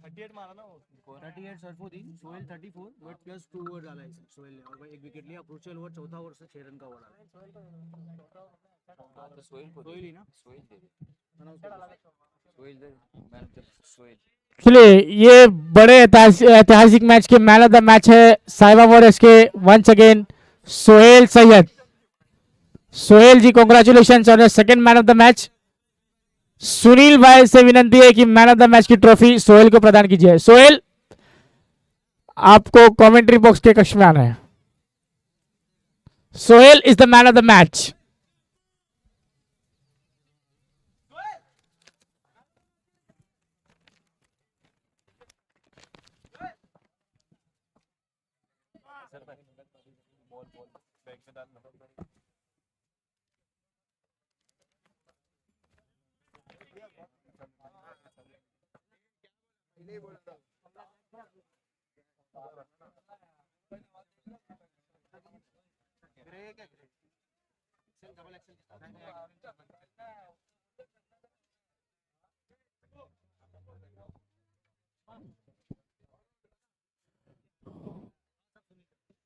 38 मारा ना वो 38 Sarfuddin, Sohail 34 but plus 2 over डाला है सोहेल ने, और एक विकेट लिया, क्रूशियल ओवर चौथा ओवर से 6 रन का ओवर डाला। हाँ तो सोहेल को सोहेल ही ना, सोहेल दे दे, अनाउंस कर सोहेल दे, मैन ऑफ द सोहेल। चलिए ये बड़े ऐतिहासिक मैच के मैन ऑफ द मैच है साहिबा वॉरियर्स के once again Sohail Syed. Sohail ji congratulation on second man of the match. Sunil भाई से विनंती है कि मैन ऑफ द मैच की ट्रॉफी सोहेल को प्रदान कीजिए। सोहेल आपको कमेंट्री बॉक्स के कक्ष में आना है। Sohail is the man of the match. Ball ball bag में डालना।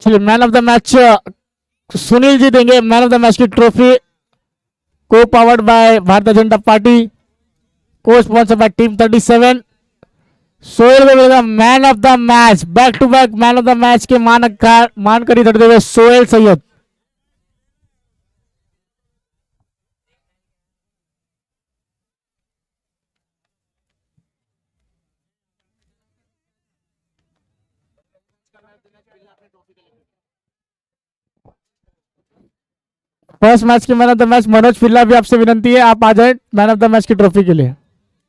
चलिए man of the match Sunil ji देंगे मैन ऑफ द मैच की trophy, co powered by Bharatiya Janata party, को स्पॉन्सर बाय टीम 37। सोहेल को मिलेगा man of the match, back to back man of the match के मान करी धरते हुए सोहेल सैयद। फर्स्ट मैच के man of the match Manoj Filla भी आपसे विनंती है आप आ जाए मैन ऑफ द मैच की ट्रॉफी के लिए।